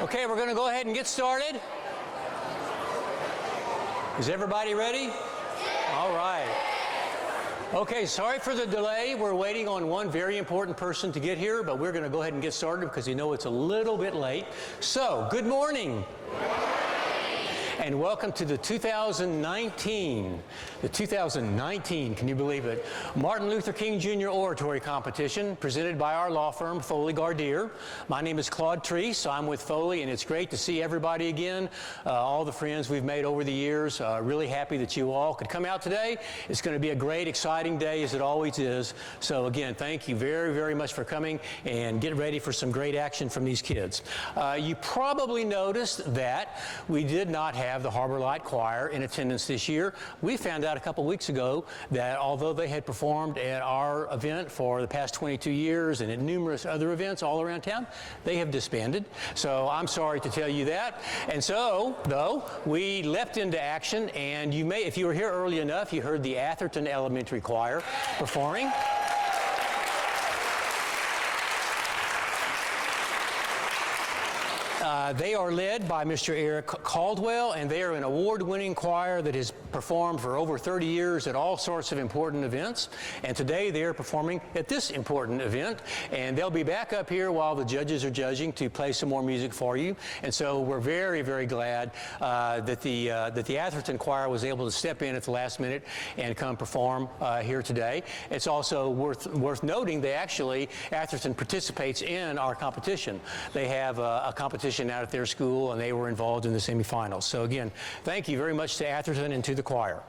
Okay, we're going to go ahead and get started. Is everybody ready? All right. Okay, sorry for the delay. We're waiting on one very important person to get here, but we're going to go ahead and get started because you know it's a little bit late. So, good morning. And welcome to the 2019, can you believe it, Martin Luther King Jr. Oratory Competition presented by our law firm, Foley Gardere. My name is Claude Treese. I'm with Foley, and it's great to see everybody again, all the friends we've made over the years. Really happy that you all could come out today. It's going to be a great, exciting day, as it always is. So again, thank you very, very much for coming, and get ready for some great action from these kids. You probably noticed that we did not have the Harbor Light Choir in attendance this year. We found out a couple weeks ago that although they had performed at our event for the past 22 years and at numerous other events all around town, they have disbanded. So I'm sorry to tell you that. And so, though, we leapt into action, and you may, if you were here early enough, you heard the Atherton Elementary Choir performing. They are led by Mr. Eric Caldwell, and they are an award-winning choir that has performed for over 30 years at all sorts of important events. And today they are performing at this important event, and they'll be back up here while the judges are judging to play some more music for you. And so we're very, very glad that the Atherton Choir was able to step in at the last minute and come perform here today. It's also worth noting that actually Atherton participates in our competition. They have a competition out at their school, and they were involved in the semifinals. So again, thank you very much to Atherton and to the choir.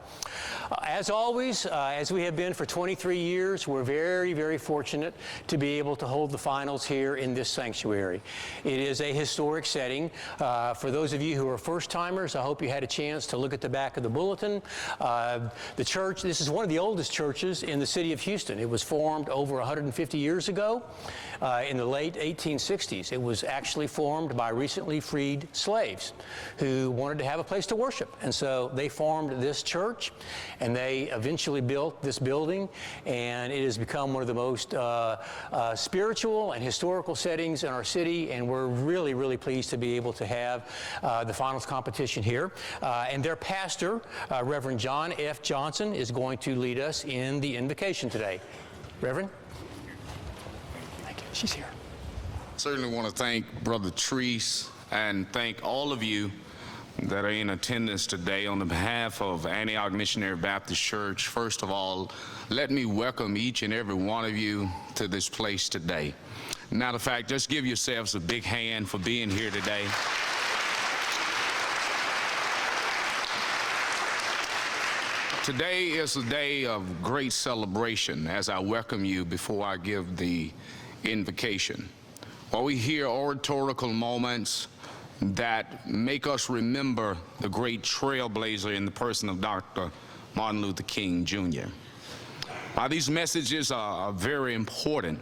As always, as we have been for 23 years, we're very, very fortunate to be able to hold the finals here in this sanctuary. It is a historic setting. For those of you who are first-timers, I hope you had a chance to look at the back of the bulletin. The church, this is one of the oldest churches in the city of Houston. It was formed over 150 years ago in the late 1860s. It was actually formed by recently freed slaves who wanted to have a place to worship. And so they formed this church, and they eventually built this building, and it has become one of the most spiritual and historical settings in our city, and we're really, really pleased to be able to have the finals competition here. And their pastor, Reverend John F. Johnson, is going to lead us in the invocation today. Reverend? Thank you. She's here. Certainly want to thank Brother Treese and thank all of you that are in attendance today on the behalf of Antioch Missionary Baptist Church. First of all, let me welcome each and every one of you to this place today. Matter of fact, just give yourselves a big hand for being here today. Today is a day of great celebration as I welcome you before I give the invocation. While we hear oratorical moments that make us remember the great trailblazer in the person of Dr. Martin Luther King Jr. While these messages are very important,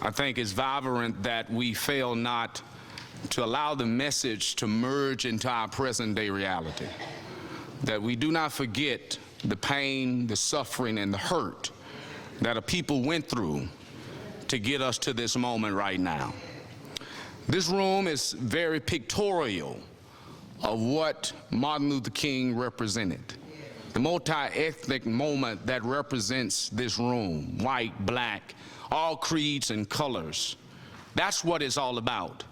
I think it's vibrant that we fail not to allow the message to merge into our present-day reality, that we do not forget the pain, the suffering, and the hurt that a people went through to get us to this moment right now. This room is very pictorial of what Martin Luther King represented. The multi-ethnic moment that represents this room, white, black, all creeds and colors. That's what it's all about.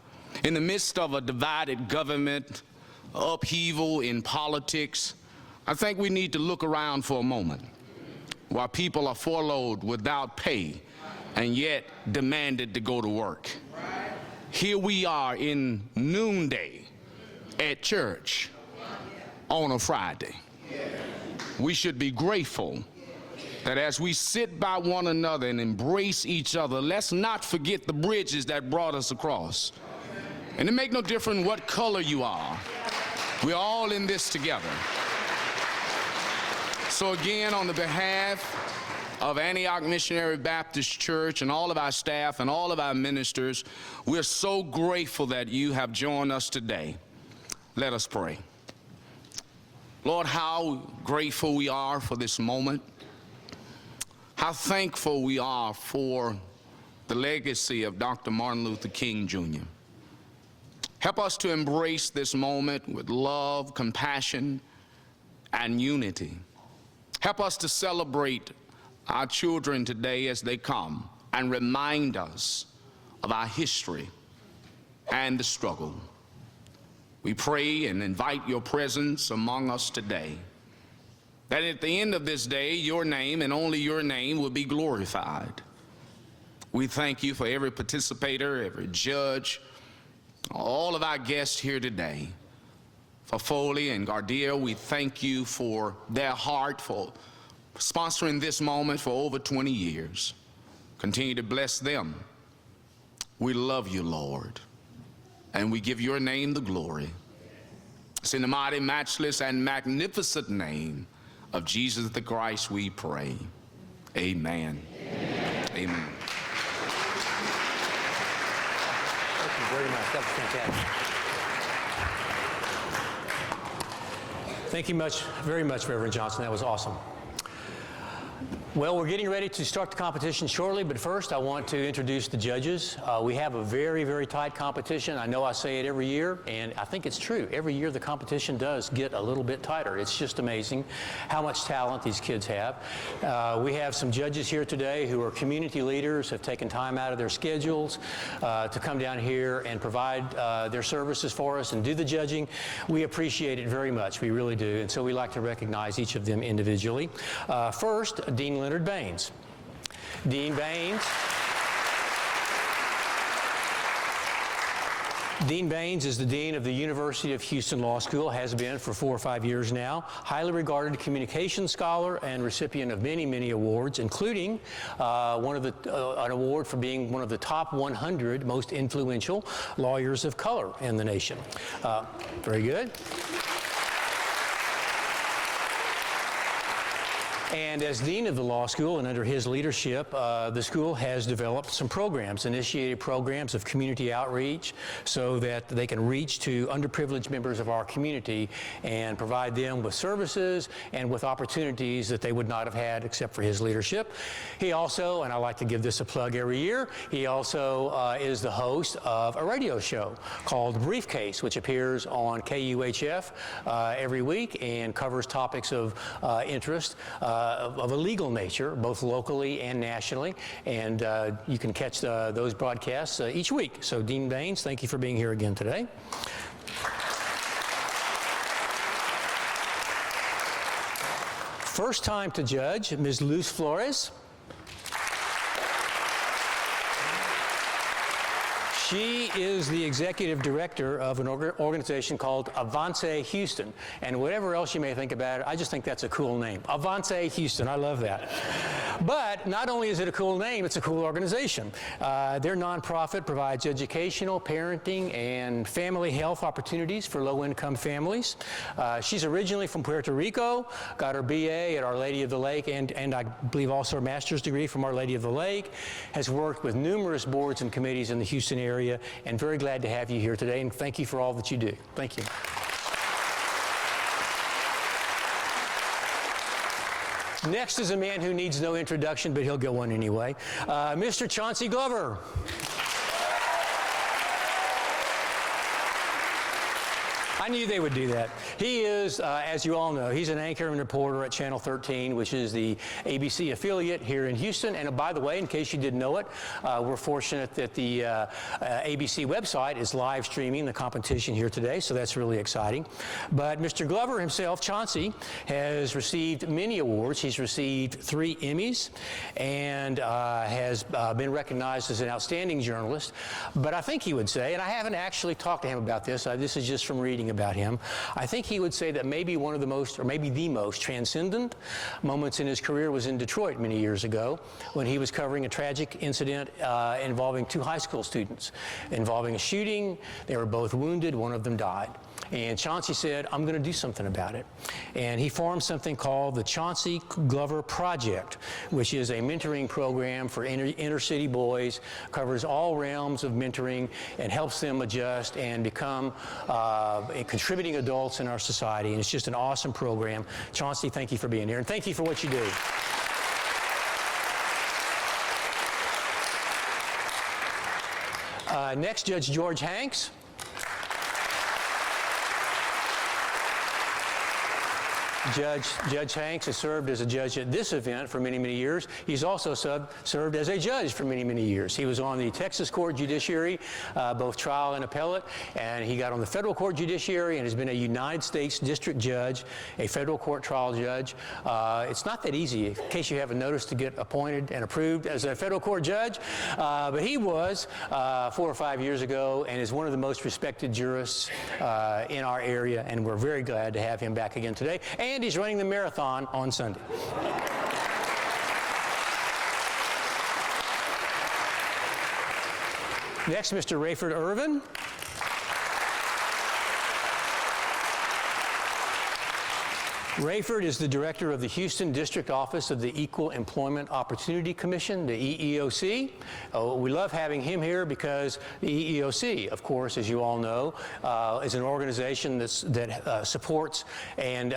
In the midst of a divided government, upheaval in politics, I think we need to look around for a moment while people are furloughed without pay and yet demanded to go to work. Here we are in noonday at church on a Friday. We should be grateful that as we sit by one another and embrace each other, let's not forget the bridges that brought us across. And it makes no difference what color you are. We're all in this together. So again, on the behalf of Antioch Missionary Baptist Church and all of our staff and all of our ministers, we're so grateful that you have joined us today. Let us pray. Lord, how grateful we are for this moment. How thankful we are for the legacy of Dr. Martin Luther King Jr. Help us to embrace this moment with love, compassion, and unity. Help us to celebrate our children today as they come and remind us of our history and the struggle. We pray and invite your presence among us today, that at the end of this day, your name and only your name will be glorified. We thank you for every participator, every judge, all of our guests here today. For Foley and Gardere, we thank you for their heart, for sponsoring this moment for over 20 years. Continue to bless them. We love you, Lord, and we give your name the glory. It's in the mighty, matchless, and magnificent name of Jesus the Christ we pray. Amen. Amen. Amen. Thank you very much. That was fantastic. Thank you very much, Reverend Johnson. That was awesome. Well, we're getting ready to start the competition shortly, but first I want to introduce the judges. We have a very, very tight competition. I know I say it every year, and I think it's true. Every year the competition does get a little bit tighter. It's just amazing how much talent these kids have. We have some judges here today who are community leaders, have taken time out of their schedules to come down here and provide their services for us and do the judging. We appreciate it very much. We really do, and so we like to recognize each of them individually. First, Dean Leonard Baines. Dean Baines. Dean Baines is the Dean of the University of Houston Law School, has been for 4 or 5 years now. Highly regarded communications scholar and recipient of many, many awards, including an award for being one of the top 100 most influential lawyers of color in the nation. Very good. And as Dean of the Law School and under his leadership, the school has developed some programs, initiated programs of community outreach so that they can reach to underprivileged members of our community and provide them with services and with opportunities that they would not have had except for his leadership. He also, and I like to give this a plug every year, he also is the host of a radio show called Briefcase, which appears on KUHF every week and covers topics of interest of a legal nature, both locally and nationally, and you can catch those broadcasts each week. So Dean Baines, thank you for being here again today. First time to judge, Ms. Luz Flores. She is the executive director of an organization called Avance Houston. And whatever else you may think about it, I just think that's a cool name. Avance Houston, I love that. But not only is it a cool name, it's a cool organization. Their nonprofit provides educational, parenting, and family health opportunities for low-income families. She's originally from Puerto Rico, got her BA at Our Lady of the Lake, and I believe also her master's degree from Our Lady of the Lake, has worked with numerous boards and committees in the Houston area, and very glad to have you here today, and thank you for all that you do. Thank you. Next is a man who needs no introduction, but he'll get one anyway. Mr. Chauncey Glover. I knew they would do that. He is, as you all know, he's an anchor and reporter at Channel 13, which is the ABC affiliate here in Houston. And by the way, in case you didn't know it, we're fortunate that the ABC website is live streaming the competition here today, so that's really exciting. But Mr. Glover himself, Chauncey, has received many awards. He's received 3 Emmys and has been recognized as an outstanding journalist. But I think he would say, and I haven't actually talked to him about this, this is just from reading about him, I think he would say that maybe one of the most, or maybe the most transcendent moments in his career was in Detroit many years ago when he was covering a tragic incident involving 2 high school students, involving a shooting. They were both wounded, one of them died. And Chauncey said, I'm going to do something about it. And he formed something called the Chauncey Glover Project, which is a mentoring program for inner city boys, covers all realms of mentoring, and helps them adjust and become contributing adults in our society. And it's just an awesome program. Chauncey, thank you for being here, and thank you for what you do. Next, Judge George Hanks. Judge Hanks has served as a judge at this event for many, many years. He's also served as a judge for many, many years. He was on the Texas Court Judiciary, both trial and appellate, and he got on the Federal Court Judiciary and has been a United States District Judge, a federal court trial judge. It's not that easy, in case you haven't noticed, to get appointed and approved as a federal court judge, but he was 4 or 5 years ago and is one of the most respected jurists in our area, and we're very glad to have him back again today. And he's running the marathon on Sunday. Next, Mr. Rayford Irvin. Rayford is the director of the Houston District Office of the Equal Employment Opportunity Commission, the EEOC. We love having him here because the EEOC, of course, as you all know, is an organization that supports and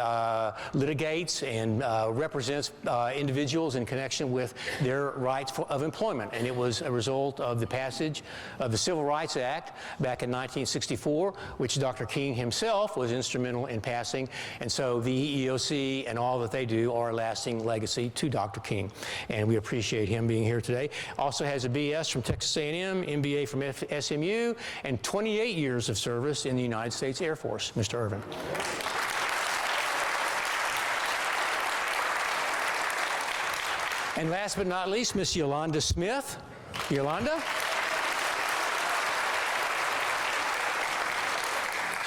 litigates and represents individuals in connection with their rights of employment. And it was a result of the passage of the Civil Rights Act back in 1964, which Dr. King himself was instrumental in passing. And so the EEOC and all that they do are a lasting legacy to Dr. King, and we appreciate him being here today. Also has a BS from Texas A&M, MBA from SMU, and 28 years of service in the United States Air Force. Mr. Irvin. And last but not least, Miss Yolanda Smith. Yolanda?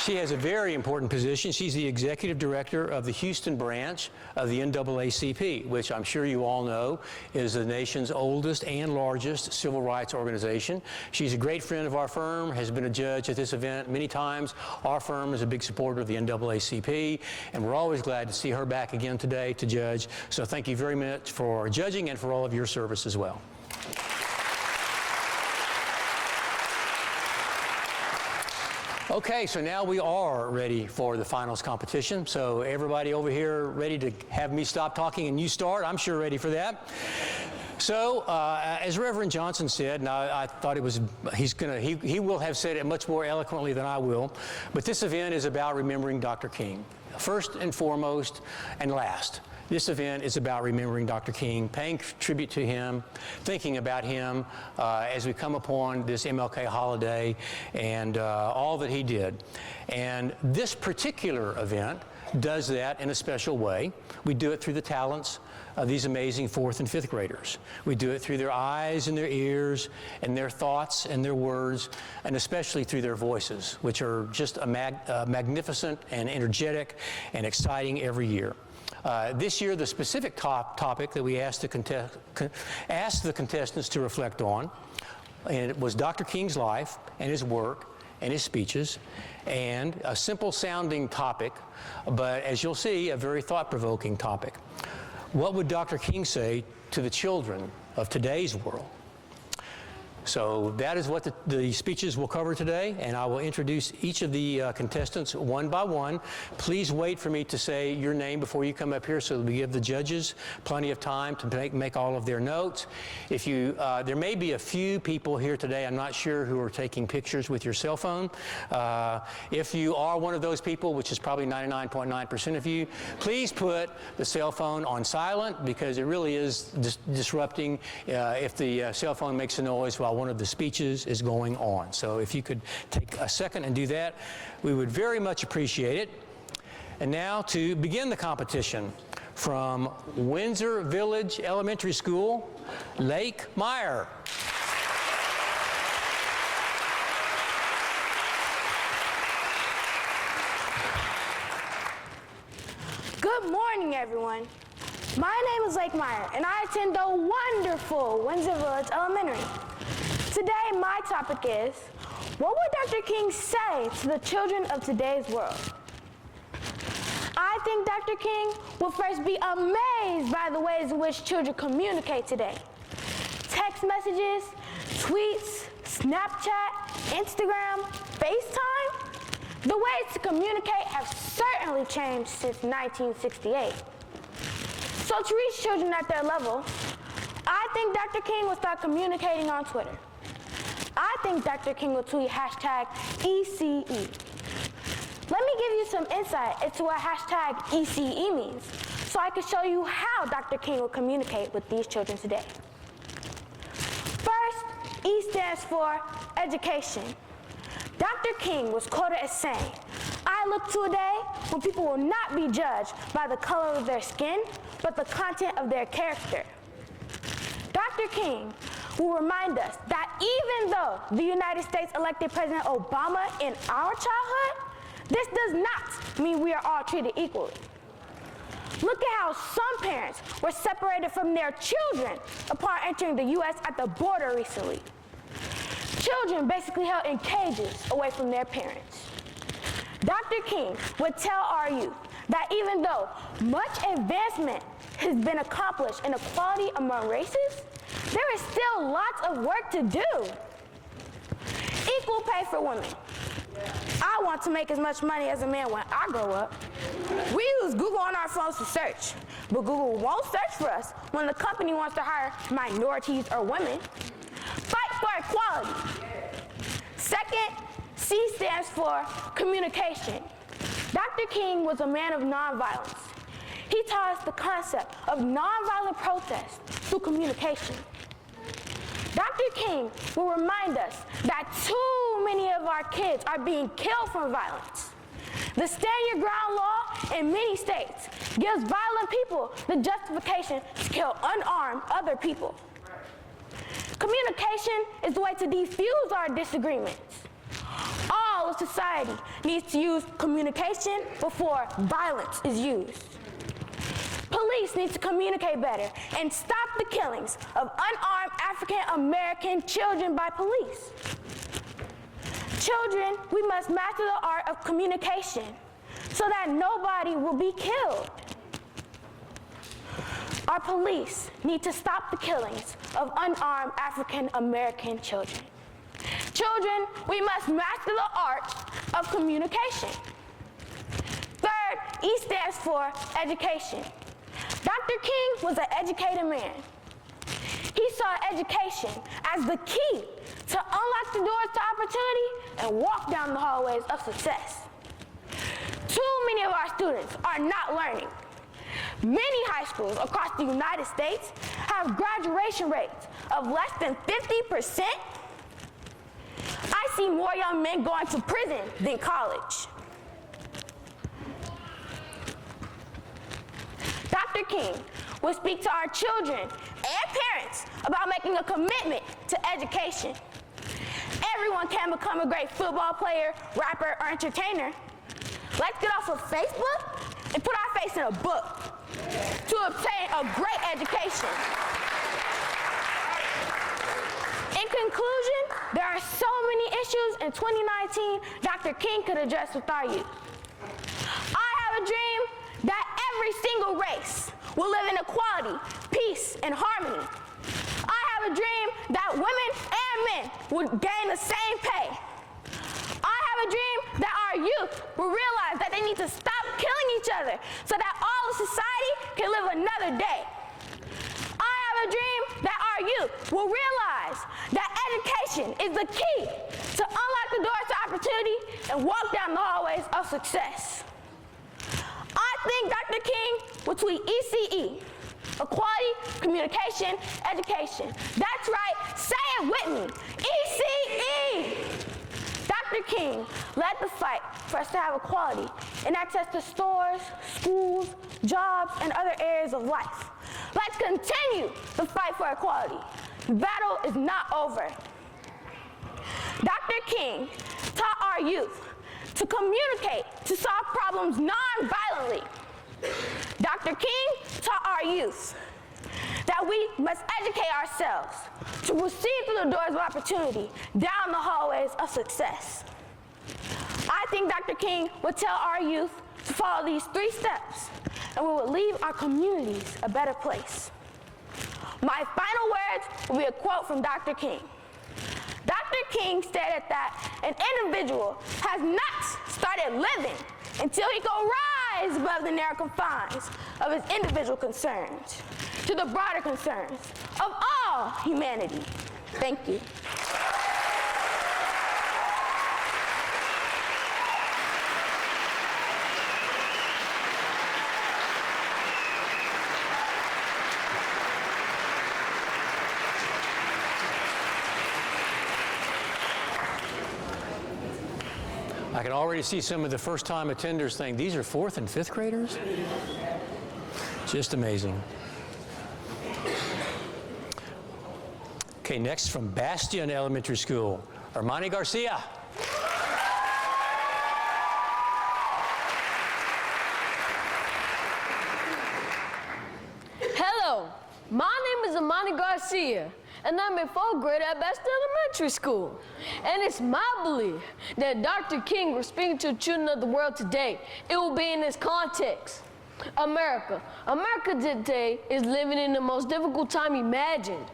She has a very important position. She's the executive director of the Houston branch of the NAACP, which I'm sure you all know is the nation's oldest and largest civil rights organization. She's a great friend of our firm, has been a judge at this event many times. Our firm is a big supporter of the NAACP, and we're always glad to see her back again today to judge. So thank you very much for judging and for all of your service as well. Okay, so now we are ready for the finals competition. So everybody over here ready to have me stop talking and you start? I'm sure ready for that. So, as Reverend Johnson said, and I thought it was, he will have said it much more eloquently than I will, but this event is about remembering Dr. King. First and foremost and last. This event is about remembering Dr. King, paying tribute to him, thinking about him as we come upon this MLK holiday and all that he did. And this particular event does that in a special way. We do it through the talents of these amazing 4th and 5th graders. We do it through their eyes and their ears and their thoughts and their words, and especially through their voices, which are just magnificent and energetic and exciting every year. This year, the specific topic that we asked the contestants to reflect on, and it was Dr. King's life and his work and his speeches, and a simple sounding topic, but as you'll see, a very thought-provoking topic. What would Dr. King say to the children of today's world? So that is what the speeches will cover today, and I will introduce each of the contestants one by one. Please wait for me to say your name before you come up here so that we give the judges plenty of time to make all of their notes. If you, there may be a few people here today, I'm not sure, who are taking pictures with your cell phone. If you are one of those people, which is probably 99.9% of you, please put the cell phone on silent, because it really is disrupting if the cell phone makes a noise while one of the speeches is going on. So if you could take a second and do that, we would very much appreciate it. And now to begin the competition, from Windsor Village Elementary School, Lake Meyer. Good morning, everyone. My name is Lake Meyer, and I attend the wonderful Windsor Village Elementary. Today, my topic is, what would Dr. King say to the children of today's world? I think Dr. King will first be amazed by the ways in which children communicate today. Text messages, tweets, Snapchat, Instagram, FaceTime. The ways to communicate have certainly changed since 1968. So to reach children at their level, I think Dr. King will start communicating on Twitter. I think Dr. King will tweet #ECE. Let me give you some insight into what hashtag ECE means, so I can show you how Dr. King will communicate with these children today. First, E stands for education. Dr. King was quoted as saying, "I look to a day when people will not be judged by the color of their skin, but the content of their character." Dr. King will remind us that even though the United States elected President Obama in our childhood, this does not mean we are all treated equally. Look at how some parents were separated from their children upon entering the U.S. at the border recently. Children basically held in cages away from their parents. Dr. King would tell our youth that even though much advancement has been accomplished in equality among races, there is still lots of work to do. Equal pay for women. I want to make as much money as a man when I grow up. We use Google on our phones to search, but Google won't search for us when the company wants to hire minorities or women. Fight for equality. Second, C stands for communication. Dr. King was a man of nonviolence. He taught us the concept of nonviolent protest through communication. Dr. King will remind us that too many of our kids are being killed from violence. The Stand Your Ground law in many states gives violent people the justification to kill unarmed other people. Communication is the way to defuse our disagreements. All of society needs to use communication before violence is used. Police need to communicate better and stop the killings of unarmed African American children by police. Children, we must master the art of communication so that nobody will be killed. Our police need to stop the killings of unarmed African American children. Children, we must master the art of communication. Third, E stands for education. Dr. King was an educated man. He saw education as the key to unlock the doors to opportunity and walk down the hallways of success. Too many of our students are not learning. Many high schools across the United States have graduation rates of less than 50%. I see more young men going to prison than college. Dr. King will speak to our children and parents about making a commitment to education. Everyone can become a great football player, rapper, or entertainer. Let's get off of Facebook and put our face in a book to obtain a great education. In conclusion, there are so many issues in 2019 Dr. King could address with our youth. I have a dream that every single race will live in equality, peace, and harmony. I have a dream that women and men will gain the same pay. I have a dream that our youth will realize that they need to stop killing each other so that all of society can live another day. I have a dream that our youth will realize that education is the key to unlock the doors to opportunity and walk down the hallways of success. I think Dr. King will tweet ECE, equality, communication, education. That's right, say it with me, ECE. Dr. King led the fight for us to have equality and access to stores, schools, jobs, and other areas of life. Let's continue the fight for equality. The battle is not over. Dr. King taught our youth to communicate to solve problems non-violently. Dr. King taught our youth that we must educate ourselves to proceed through the doors of opportunity down the hallways of success. I think Dr. King would tell our youth to follow these 3 steps, and we will leave our communities a better place. My final words will be a quote from Dr. King. Dr. King stated that an individual has not started living until he can rise above the narrow confines of his individual concerns to the broader concerns of all humanity. Thank you. I can already see some of the first-time attenders think, these are 4th and 5th graders? Just amazing. Okay, next from Bastion Elementary School, Armani Garcia. Hello, my name is Armani Garcia, and I'm in 4th grade at Bastion Elementary School. And it's my belief that Dr. King was speaking to the children of the world today. It will be in this context. America today is living in the most difficult time imagined.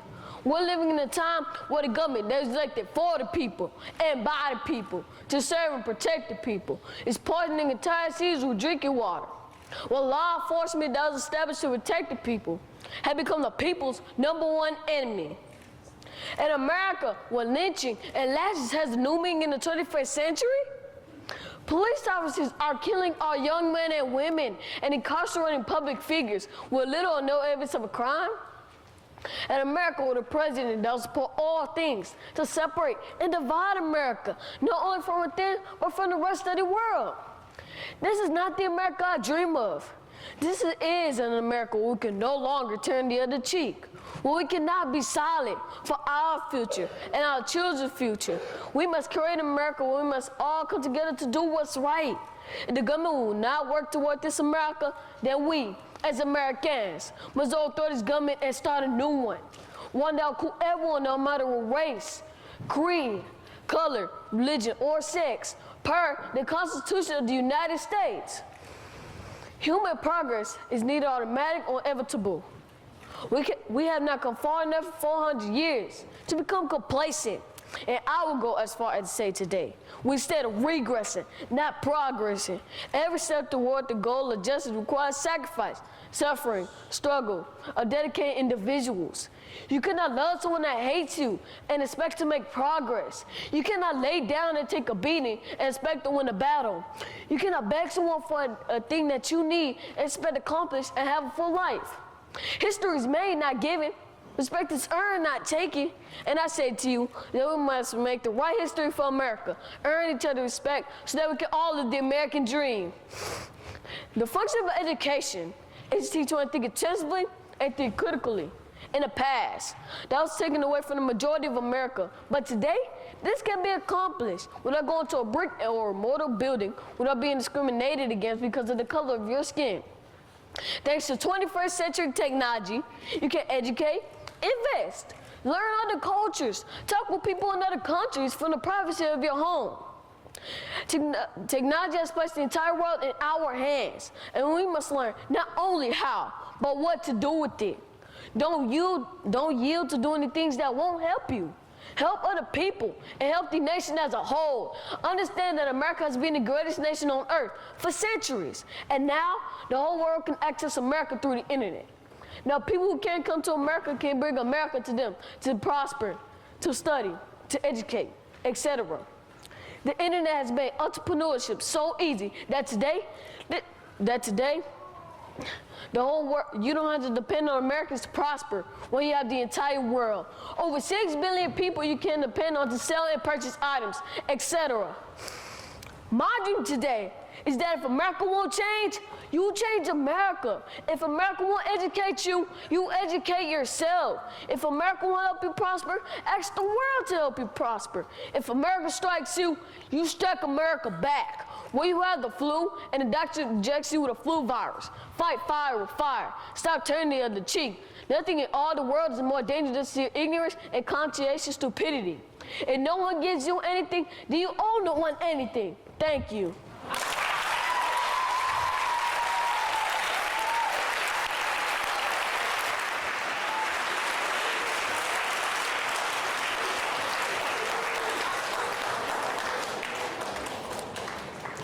We're living in a time where the government that is elected for the people and by the people to serve and protect the people is poisoning entire cities with drinking water. Well, law enforcement that was established to protect the people have become the people's #1 enemy. In America, where lynching and lashes has a new meaning in the 21st century, police officers are killing our young men and women and incarcerating public figures with little or no evidence of a crime. In America, with a president that will support all things to separate and divide America, not only from within, but from the rest of the world. This is not the America I dream of. This is an America where we can no longer turn the other cheek, where we cannot be silent for our future and our children's future. We must create an America where we must all come together to do what's right. If the government will not work toward this America, then we, as Americans, must overthrow this government and start a new one. One that will include everyone, no matter what race, creed, color, religion, or sex, per the Constitution of the United States. Human progress is neither automatic or inevitable. We have not come far enough for 400 years to become complacent. And I will go as far as to say today, instead of regressing, not progressing. Every step toward the goal of justice requires sacrifice, suffering, struggle, of dedicated individuals. You cannot love someone that hates you and expect to make progress. You cannot lay down and take a beating and expect to win a battle. You cannot beg someone for a thing that you need and expect to accomplish and have a full life. History is made, not given. Respect is earned, not taken. And I say to you that we must make the right history for America, earn each other respect so that we can all live the American dream. The function of education is to teach one to think intensively and think critically. In the past, that was taken away from the majority of America. But today, this can be accomplished without going to a brick or a mortar building, without being discriminated against because of the color of your skin. Thanks to 21st century technology, you can educate, invest, learn other cultures, talk with people in other countries from the privacy of your home. Technology has placed the entire world in our hands, and we must learn not only how, but what to do with it. Don't yield to doing the things that won't help you. Help other people and help the nation as a whole. Understand that America has been the greatest nation on earth for centuries, and now the whole world can access America through the internet. Now, people who can't come to America can bring America to them to prosper, to study, to educate, etc. The internet has made entrepreneurship so easy that today, the whole world, you don't have to depend on Americans to prosper when you have the entire world. Over 6 billion people you can depend on to sell and purchase items, etc. My dream today is that if America won't change, you change America. If America won't educate you, you educate yourself. If America won't help you prosper, ask the world to help you prosper. If America strikes you, you strike America back. When you have the flu and the doctor injects you with a flu virus, fight fire with fire. Stop turning the other cheek. Nothing in all the world is more dangerous than ignorance and conscientious stupidity. If no one gives you anything, then you owe no one anything. Thank you.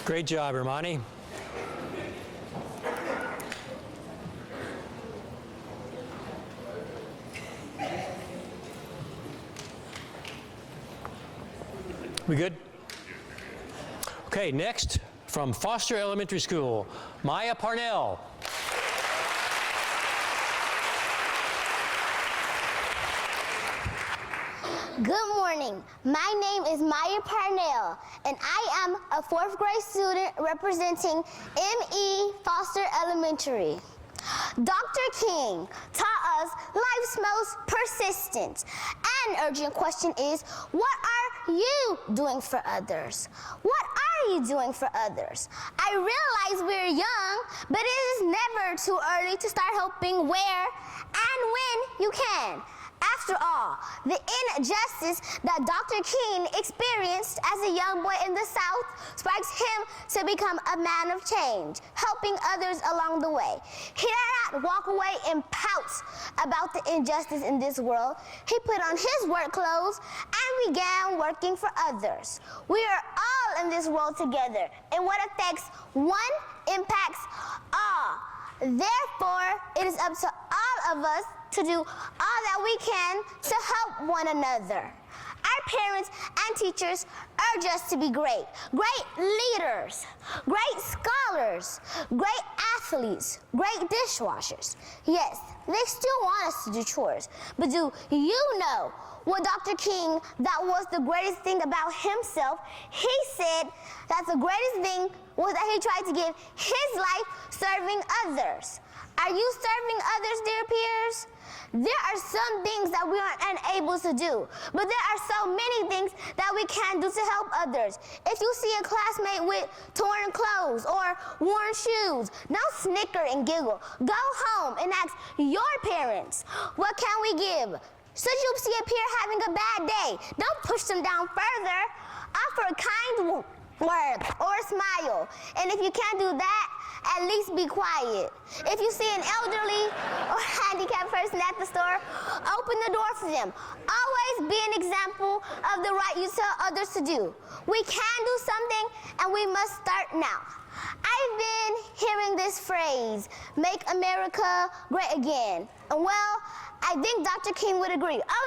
Great job, Armani. We good? Okay, next from Foster Elementary School, Maya Parnell. Good morning. My name is Maya Parnell, and I am a 4th grade student representing M.E. Foster Elementary. Dr. King taught us life's most persistent and urgent question is, what are you doing for others? What are you doing for others? I realize we're young, but it is never too early to start helping where and when you can. After all, the injustice that Dr. King experienced as a young boy in the South sparks him to become a man of change, helping others along the way. He did not walk away and pout about the injustice in this world. He put on his work clothes and began working for others. We are all in this world together, and what affects one impacts all. Therefore, it is up to all of us to do all that we can to help one another. Our parents and teachers urge us to be great leaders, great scholars, great athletes, great dishwashers. Yes, they still want us to do chores, but do you know what Dr. King, that was the greatest thing about himself? He said that the greatest thing was that he tried to give his life serving others. Are you serving others, dear peers? There are some things that we are unable to do, but there are so many things that we can do to help others. If you see a classmate with torn clothes or worn shoes, don't snicker and giggle. Go home and ask your parents, what can we give? Should you see a peer having a bad day, don't push them down further. Offer a kind word or a smile. And if you can't do that, at least be quiet. If you see an elderly or handicapped person at the store, open the door for them. Always be an example of the right you tell others to do. We can do something, and we must start now. I've been hearing this phrase, make America great again. And well, I think Dr. King would agree. Oh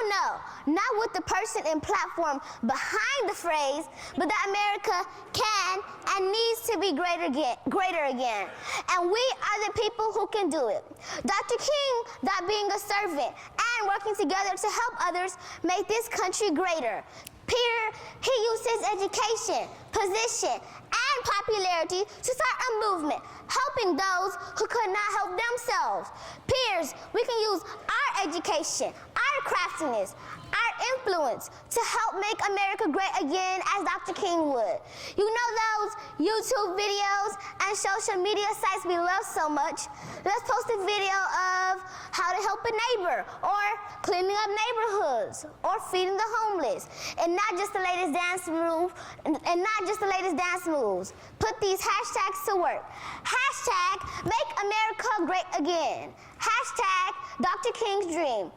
no, not with the person and platform behind the phrase, but that America can and needs to be greater again. And we are the people who can do it. Dr. King, that being a servant and working together to help others make this country greater. He used his education, position, and popularity to start a movement, helping those who could not help themselves. Peers, we can use our education, our craftiness, our influence to help make America great again as Dr. King would. You know those YouTube videos and social media sites we love so much? Let's post a video of how to help a neighbor, or cleaning up neighborhoods, or feeding the homeless, and not just the latest dance move, and not just the latest dance moves. Put these hashtags to work. Hashtag make America great again. Hashtag Dr. King's dream.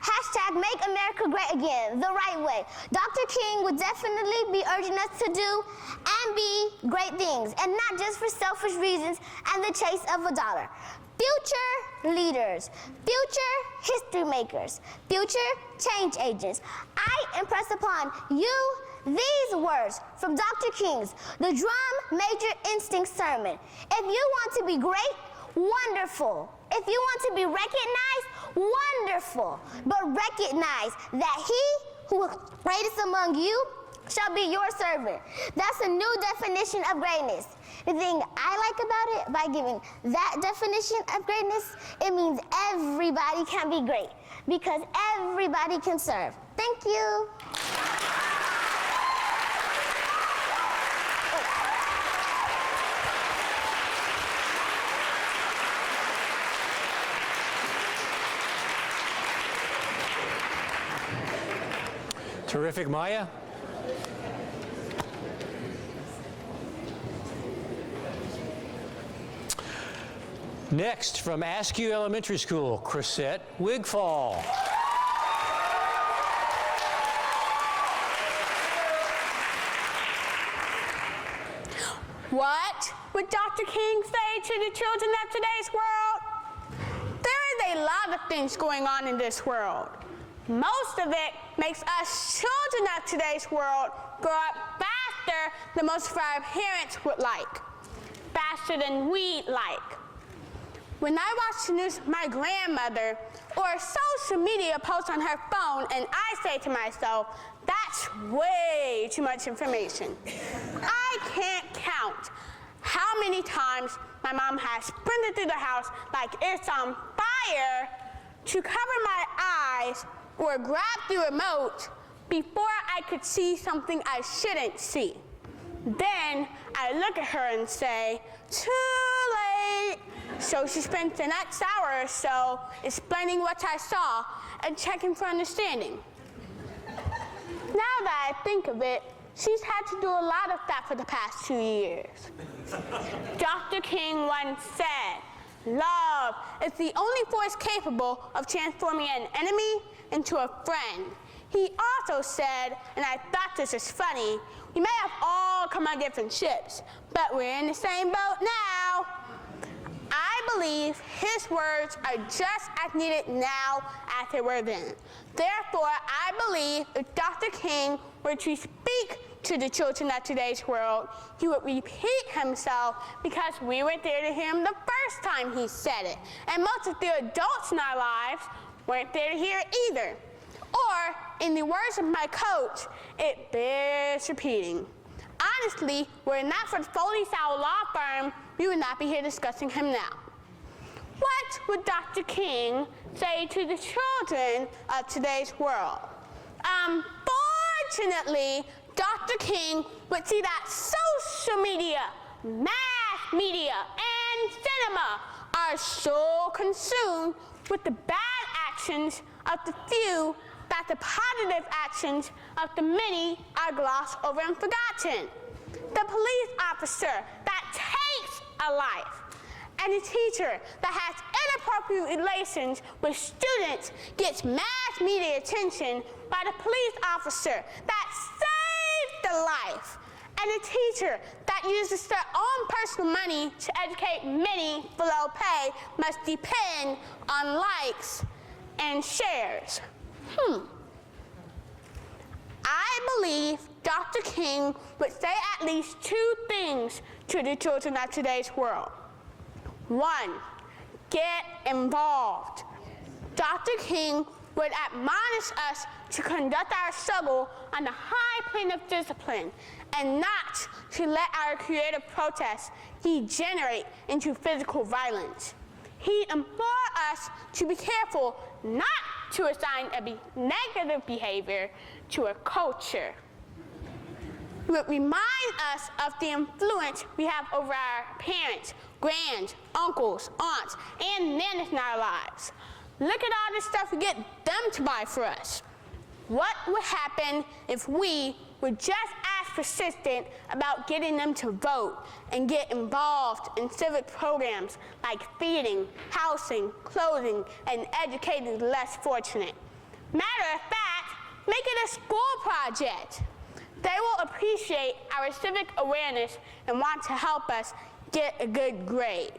Hashtag make America great again, the right way. Dr. King would definitely be urging us to do and be great things, and not just for selfish reasons and the chase of a dollar. Future leaders, future history makers, future change agents. I impress upon you these words from Dr. King's The Drum Major Instinct Sermon. If you want to be great, wonderful. If you want to be recognized, wonderful. But recognize that he who is greatest among you shall be your servant. That's a new definition of greatness. The thing I like about it, by giving that definition of greatness, it means everybody can be great, because everybody can serve. Thank you. Terrific, Maya. Next, from Askew Elementary School, Chrisette Wigfall. What would Dr. King say to the children of today's world? There is a lot of things going on in this world. Most of it makes us children of today's world grow up faster than most of our parents would like, faster than we'd like. When I watch the news, my grandmother, or a social media post on her phone, and I say to myself, that's way too much information. I can't count how many times my mom has sprinted through the house like it's on fire to cover my eyes or grab the remote before I could see something I shouldn't see. Then I look at her and say, too late. So she spends the next hour or so explaining what I saw and checking for understanding. Now that I think of it, she's had to do a lot of that for the past 2 years. Dr. King once said, love is the only force capable of transforming an enemy into a friend. He also said, and I thought this was funny, we may have all come on different ships, but we're in the same boat now. I believe his words are just as needed now as they were then. Therefore, I believe if Dr. King were to speak to the children of today's world, he would repeat himself because we were there to hear him the first time he said it. And most of the adults in our lives weren't there to hear it either. Or, in the words of my coach, it bears repeating. Honestly, were it not for the Foley Law Firm, we would not be here discussing him now. What would Dr. King say to the children of today's world? Fortunately, Dr. King would see that social media, mass media, and cinema are so consumed with the bad actions of the few that the positive actions of the many are glossed over and forgotten. The police officer that takes a life and a teacher that has inappropriate relations with students gets mass media attention by the police officer that saved the life and a teacher that uses their own personal money to educate many below pay must depend on likes and shares. I believe Dr. King would say at least two things to the children of today's world. One, get involved. Dr. King would admonish us to conduct our struggle on the high plane of discipline and not to let our creative protests degenerate into physical violence. He implored us to be careful not to assign a negative behavior to a culture. He would remind us of the influence we have over our parents, grands, uncles, aunts, and nannies in our lives. Look at all the stuff we get them to buy for us. What would happen if we were just as persistent about getting them to vote and get involved in civic programs like feeding, housing, clothing, and educating the less fortunate? Matter of fact, make it a school project. They will appreciate our civic awareness and want to help us get a good grade.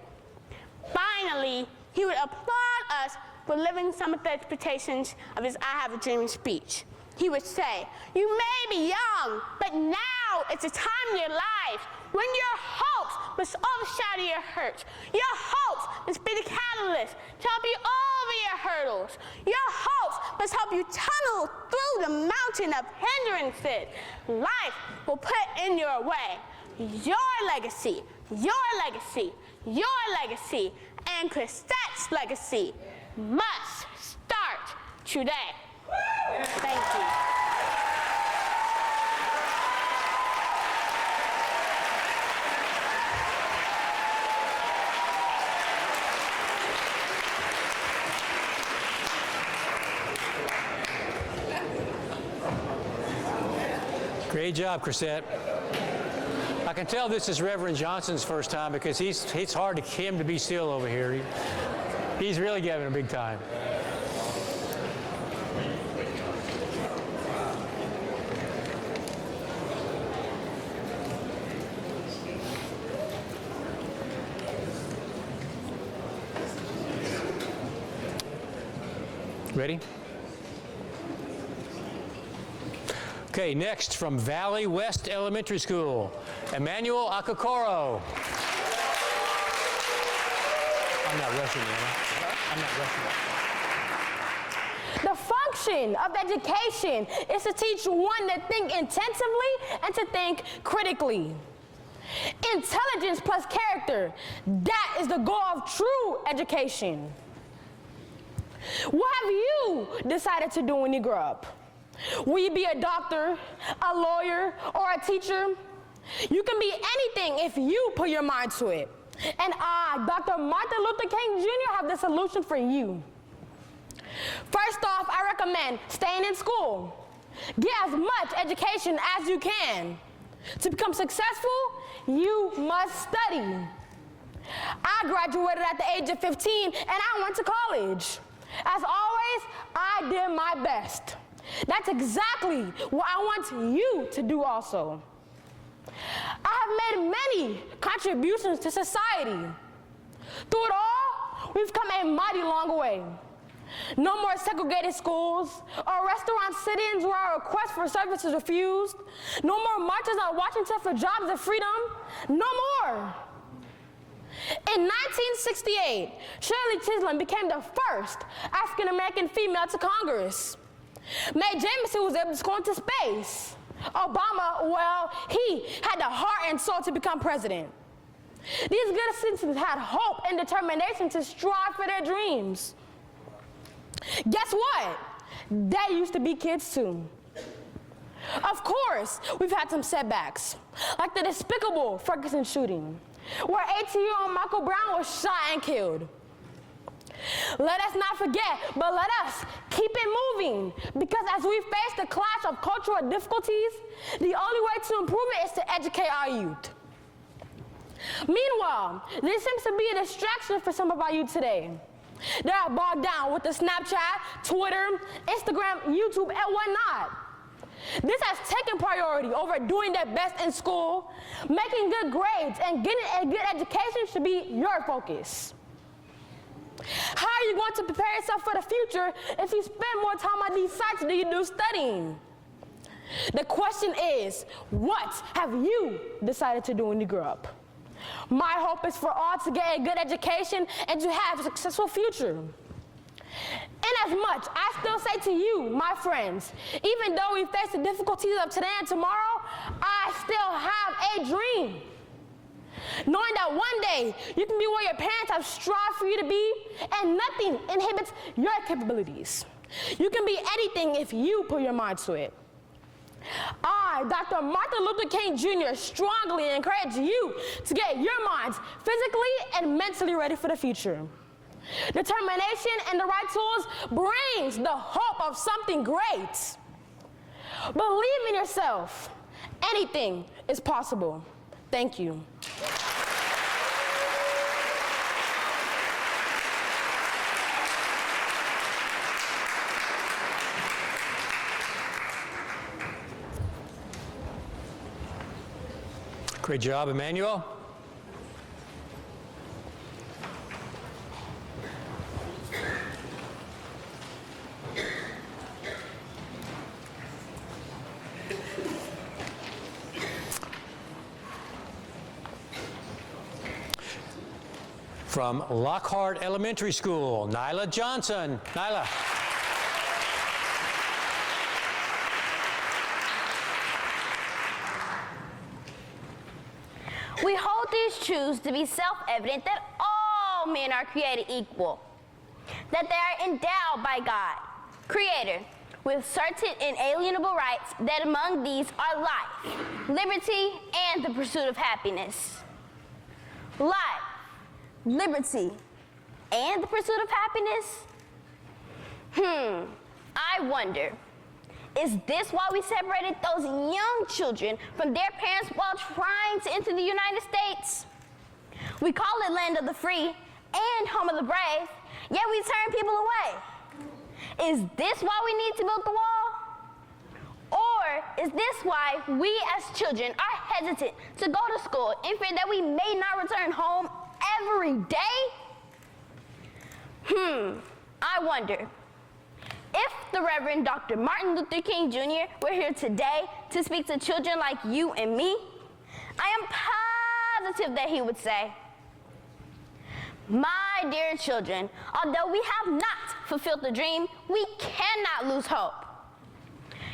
Finally, he would applaud us for living some of the expectations of his I Have a Dream speech. He would say, you may be young, but now it's a time in your life when your hopes must overshadow your hurts. Your hopes must be the catalyst to help you over your hurdles. Your hopes must help you tunnel through the mountain of hindrances life will put in your way. Your legacy, your legacy, your legacy, and Chrisette's legacy must start today. Thank you. Great job, Chrisette. I can tell this is Reverend Johnson's first time because it's hard to him to be still over here. He's really giving a big time. Ready? Okay, next from Valley West Elementary School, Emmanuel Akokoro. I'm not rushing, Anna. I'm not rushing. The function of education is to teach one to think intensively and to think critically. Intelligence plus character, that is the goal of true education. What have you decided to do when you grow up? Will you be a doctor, a lawyer, or a teacher? You can be anything if you put your mind to it. And I, Dr. Martin Luther King Jr., have the solution for you. First off, I recommend staying in school. Get as much education as you can. To become successful, you must study. I graduated at the age of 15 and I went to college. As always, I did my best. That's exactly what I want you to do also. I have made many contributions to society. Through it all, we've come a mighty long way. No more segregated schools or restaurant sit-ins where our request for service is refused. No more marches on Washington for jobs and freedom. No more. In 1968, Shirley Chisholm became the first African-American female to Congress. Mae Jemison was able to go into space. Obama, well, he had the heart and soul to become president. These good citizens had hope and determination to strive for their dreams. Guess what? They used to be kids too. Of course, we've had some setbacks, like the despicable Ferguson shooting, where 18-year-old Michael Brown was shot and killed. Let us not forget, but let us keep it moving, because as we face the clash of cultural difficulties, the only way to improve it is to educate our youth. Meanwhile, this seems to be a distraction for some of our youth today. They are bogged down with the Snapchat, Twitter, Instagram, YouTube, and whatnot. This has taken priority over doing their best in school. Making good grades and getting a good education should be your focus. How are you going to prepare yourself for the future if you spend more time on these sites than you do studying? The question is, what have you decided to do when you grow up? My hope is for all to get a good education and to have a successful future. Inasmuch, I still say to you, my friends, even though we face the difficulties of today and tomorrow, I still have a dream. Knowing that one day you can be where your parents have strived for you to be, and nothing inhibits your capabilities. You can be anything if you put your mind to it. I, Dr. Martin Luther King Jr., strongly encourage you to get your minds physically and mentally ready for the future. Determination and the right tools brings the hope of something great. Believe in yourself. Anything is possible. Thank you. Great job, Emmanuel. From Lockhart Elementary School, Nyla Johnson. Nyla. We hold these truths to be self-evident that all men are created equal, that they are endowed by God, Creator, with certain inalienable rights, that among these are life, liberty, and the pursuit of happiness. Life, liberty, and the pursuit of happiness? I wonder, is this why we separated those young children from their parents while trying to enter the United States? We call it land of the free and home of the brave, yet we turn people away. Is this why we need to build the wall? Or is this why we as children are hesitant to go to school in fear that we may not return home every day? I wonder. If the Reverend Dr. Martin Luther King Jr. were here today to speak to children like you and me, I am positive that he would say, My dear children, although we have not fulfilled the dream, we cannot lose hope.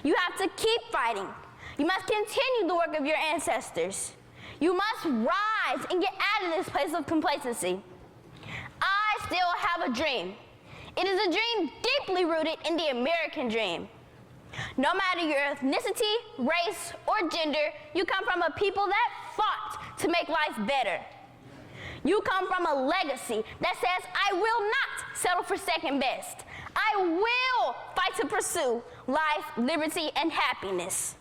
You have to keep fighting. You must continue the work of your ancestors. You must rise and get out of this place of complacency. I still have a dream. It is a dream deeply rooted in the American dream. No matter your ethnicity, race, or gender, you come from a people that fought to make life better. You come from a legacy that says, I will not settle for second best. I will fight to pursue life, liberty, and happiness.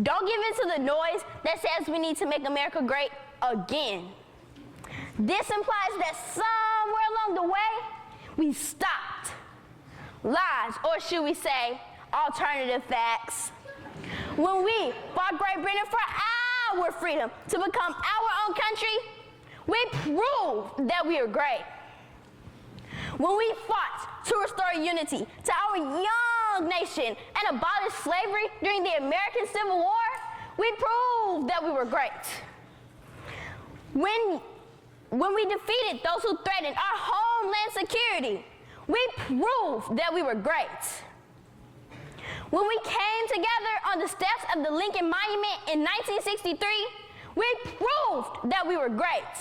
Don't give in to the noise that says we need to make America great again. This implies that somewhere along the way, we stopped. Lies, or should we say, alternative facts. When we fought Great Britain for our freedom to become our own country, we proved that we are great. When we fought to restore unity to our young nation and abolish slavery during the American Civil War, we proved that we were great. When we defeated those who threatened our homeland security, we proved that we were great. When we came together on the steps of the Lincoln Monument in 1963, we proved that we were great.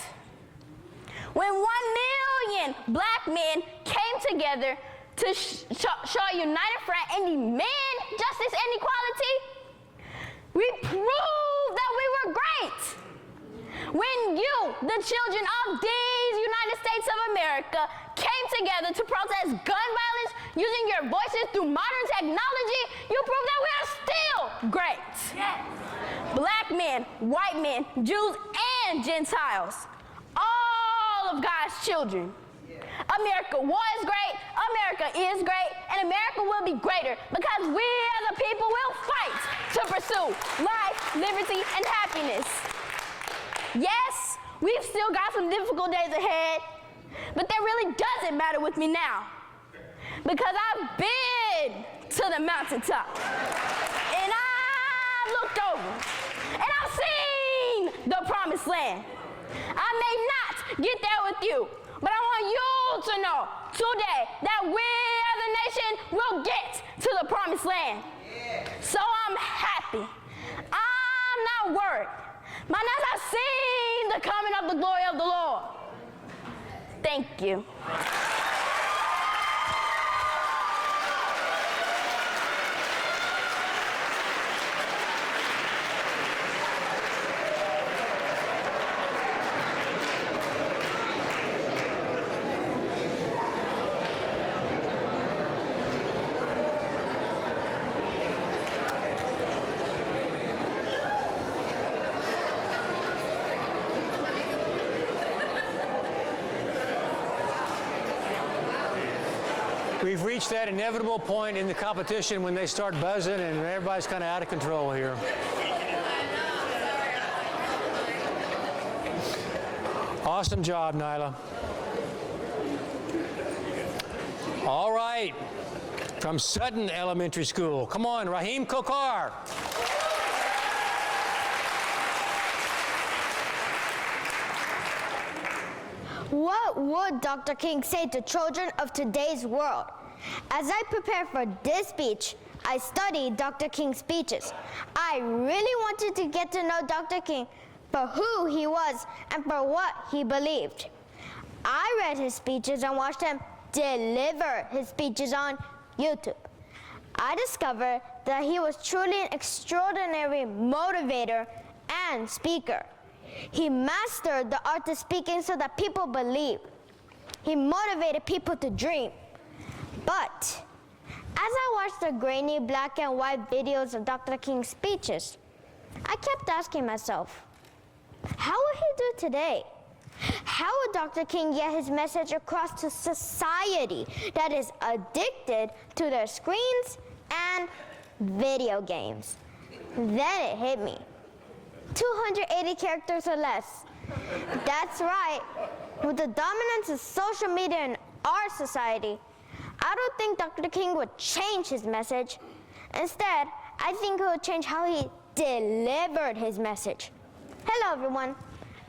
When 1 million black men came together to show a united front and demand justice and equality, we proved that we were great. When you, the children of these United States of America, came together to protest gun violence using your voices through modern technology, you proved that we are still great. Yes. Black men, white men, Jews, and Gentiles, all of God's children. America was great, America is great, and America will be greater because we as a people will fight to pursue life, liberty, and happiness. Yes, we've still got some difficult days ahead, but that really doesn't matter with me now because I've been to the mountaintop and I've looked over and I've seen the promised land. I may not get there with you, but I want you to know today that we as a nation will get to the promised land. Yeah. So I'm happy. I'm not worried. My eyes have seen the coming of the glory of the Lord. Thank you. We've reached that inevitable point in the competition when they start buzzing and everybody's kind of out of control here. Awesome job, Nyla. All right, from Sutton Elementary School. Come on, Raheem Kokar. What would Dr. King say to children of today's world? As I prepared for this speech, I studied Dr. King's speeches. I really wanted to get to know Dr. King for who he was and for what he believed. I read his speeches and watched him deliver his speeches on YouTube. I discovered that he was truly an extraordinary motivator and speaker. He mastered the art of speaking so that people believe. He motivated people to dream. But as I watched the grainy black and white videos of Dr. King's speeches, I kept asking myself, how would he do today? How would Dr. King get his message across to society that is addicted to their screens and video games? Then it hit me. 280 characters or less. That's right. With the dominance of social media in our society, I don't think Dr. King would change his message. Instead, I think he would change how he delivered his message. Hello, everyone.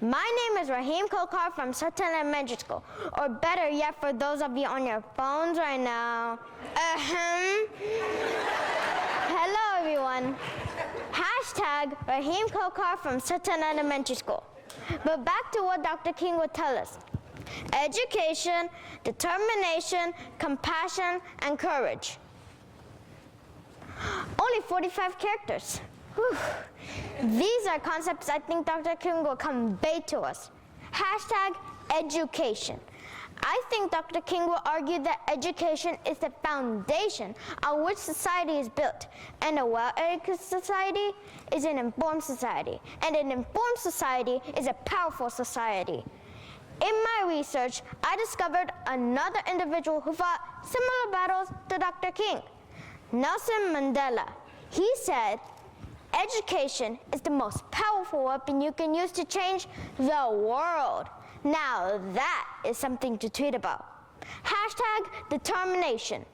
My name is Raheem Kokar from Sutton Elementary School, or better yet, for those of you on your phones right now. Hello, everyone. Hashtag Raheem Kokar from Sutton Elementary School. But back to what Dr. King would tell us. Education, determination, compassion, and courage. Only 45 characters. Whew. These are concepts I think Dr. King will convey to us. Hashtag education. I think Dr. King will argue that education is the foundation on which society is built, and a well-educated society is an informed society, and an informed society is a powerful society. In my research, I discovered another individual who fought similar battles to Dr. King, Nelson Mandela. He said, education is the most powerful weapon you can use to change the world. Now that is something to tweet about. Hashtag determination.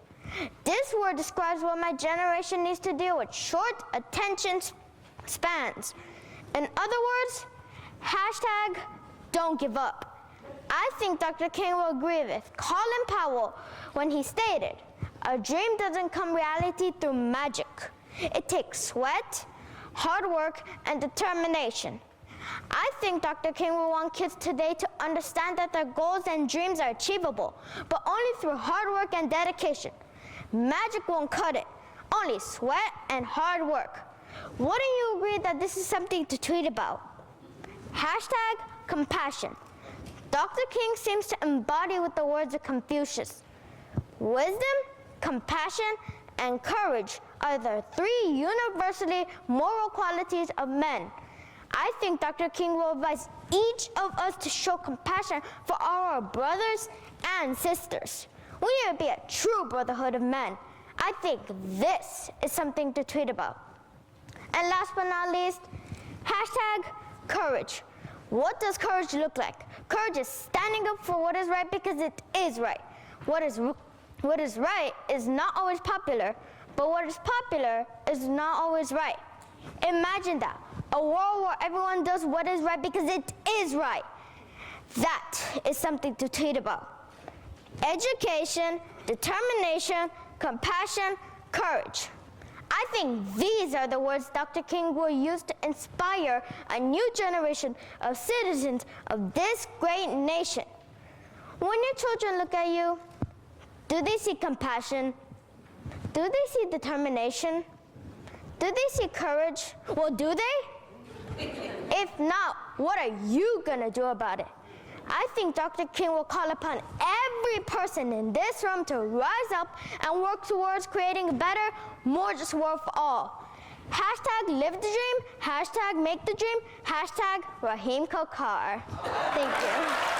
This word describes what my generation needs to deal with: short attention spans. In other words, hashtag don't give up. I think Dr. King will agree with Colin Powell when he stated, a dream doesn't come reality through magic. It takes sweat, hard work, and determination. I think Dr. King will want kids today to understand that their goals and dreams are achievable, but only through hard work and dedication. Magic won't cut it, only sweat and hard work. Wouldn't you agree that this is something to tweet about? Hashtag compassion. Dr. King seems to embody with the words of Confucius. Wisdom, compassion, and courage are the three universally moral qualities of men. I think Dr. King will advise each of us to show compassion for our brothers and sisters. We need to be a true brotherhood of men. I think this is something to tweet about. And last but not least, hashtag courage. What does courage look like? Courage is standing up for what is right because it is right. What is right is not always popular, but what is popular is not always right. Imagine that. A world where everyone does what is right because it is right. That is something to tweet about. Education, determination, compassion, courage. I think these are the words Dr. King will use to inspire a new generation of citizens of this great nation. When your children look at you, do they see compassion? Do they see determination? Do they see courage? Well, do they? If not, what are you gonna do about it? I think Dr. King will call upon every person in this room to rise up and work towards creating a better, more just world for all. Hashtag live the dream, hashtag make the dream, hashtag Raheem Kokar. Thank you.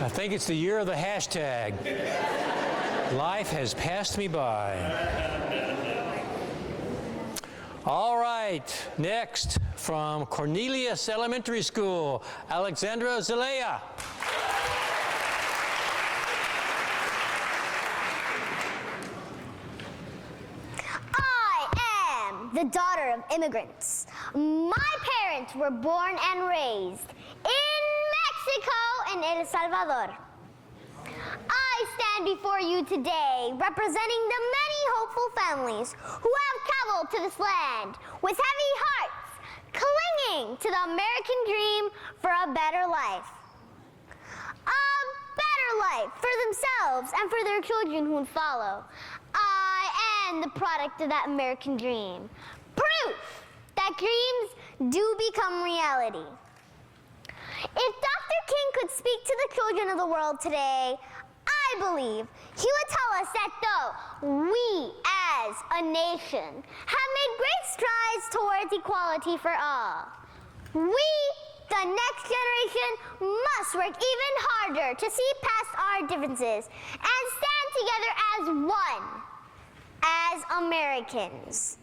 I think it's the year of the hashtag. Life has passed me by. All right, next from Cornelius Elementary School, Alexandra Zelaya. I am the daughter of immigrants. My parents were born and raised in Mexico and El Salvador. I stand before you today representing the many hopeful families who have traveled to this land with heavy hearts, clinging to the American dream for a better life. A better life for themselves and for their children who would follow. I am the product of that American dream. Proof that dreams do become reality. If Dr. King could speak to the children of the world today, I believe he would tell us that though we as a nation have made great strides towards equality for all, we, the next generation, must work even harder to see past our differences and stand together as one, as Americans.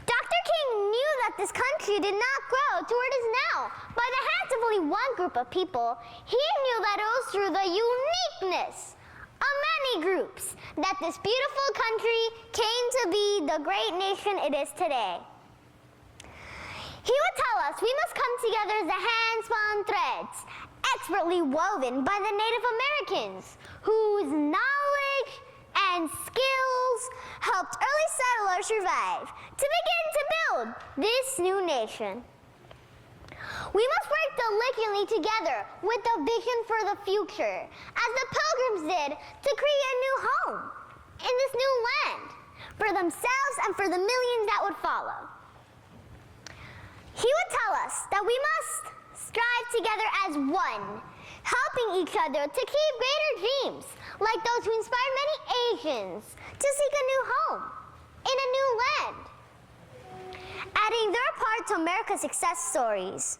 Dr. Dr. King knew that this country did not grow to where it is now by the hands of only one group of people. He knew that it was through the uniqueness of many groups that this beautiful country came to be the great nation it is today. He would tell us we must come together as the hand-spun threads, expertly woven by the Native Americans, whose knowledge and skills helped early settlers survive to begin to build this new nation. We must work diligently together with a vision for the future, as the Pilgrims did to create a new home in this new land for themselves and for the millions that would follow. He would tell us that we must strive together as one, helping each other to keep greater dreams, like those who inspired many Asians to seek a new home in a new land, adding their part to America's success stories.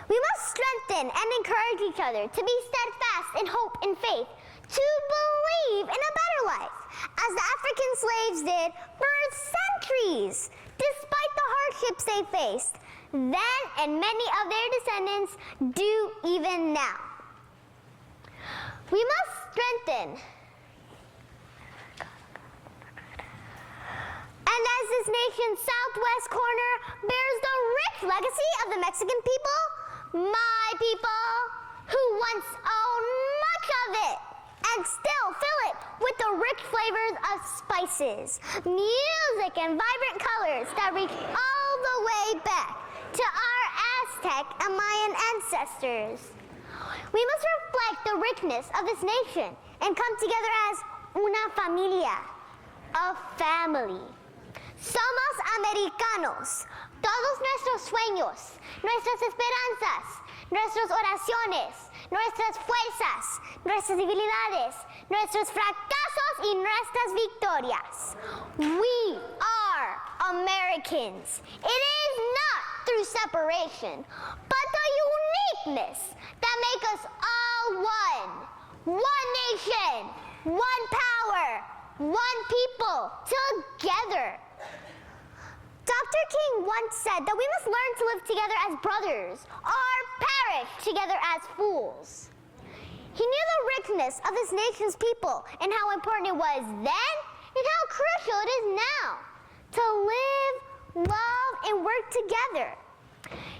We must strengthen and encourage each other to be steadfast in hope and faith, to believe in a better life, as the African slaves did for centuries, despite the hardships they faced then and many of their descendants do even now. We must strengthen. And as this nation's southwest corner bears the rich legacy of the Mexican people, my people, who once owned much of it and still fill it with the rich flavors of spices, music, and vibrant colors that reach all the way back to our Aztec and Mayan ancestors. We must reflect the richness of this nation and come together as una familia, a family. Somos americanos. Todos nuestros sueños, nuestras esperanzas, nuestras oraciones, nuestras fuerzas, nuestras debilidades, nuestros fracasos y nuestras victorias. We are Americans. It is not through separation, but the uniqueness that make us all one. One nation, one power, one people, together. Dr. King once said that we must learn to live together as brothers, or perish together as fools. He knew the richness of this nation's people and how important it was then and how crucial it is now to live, love, and work together.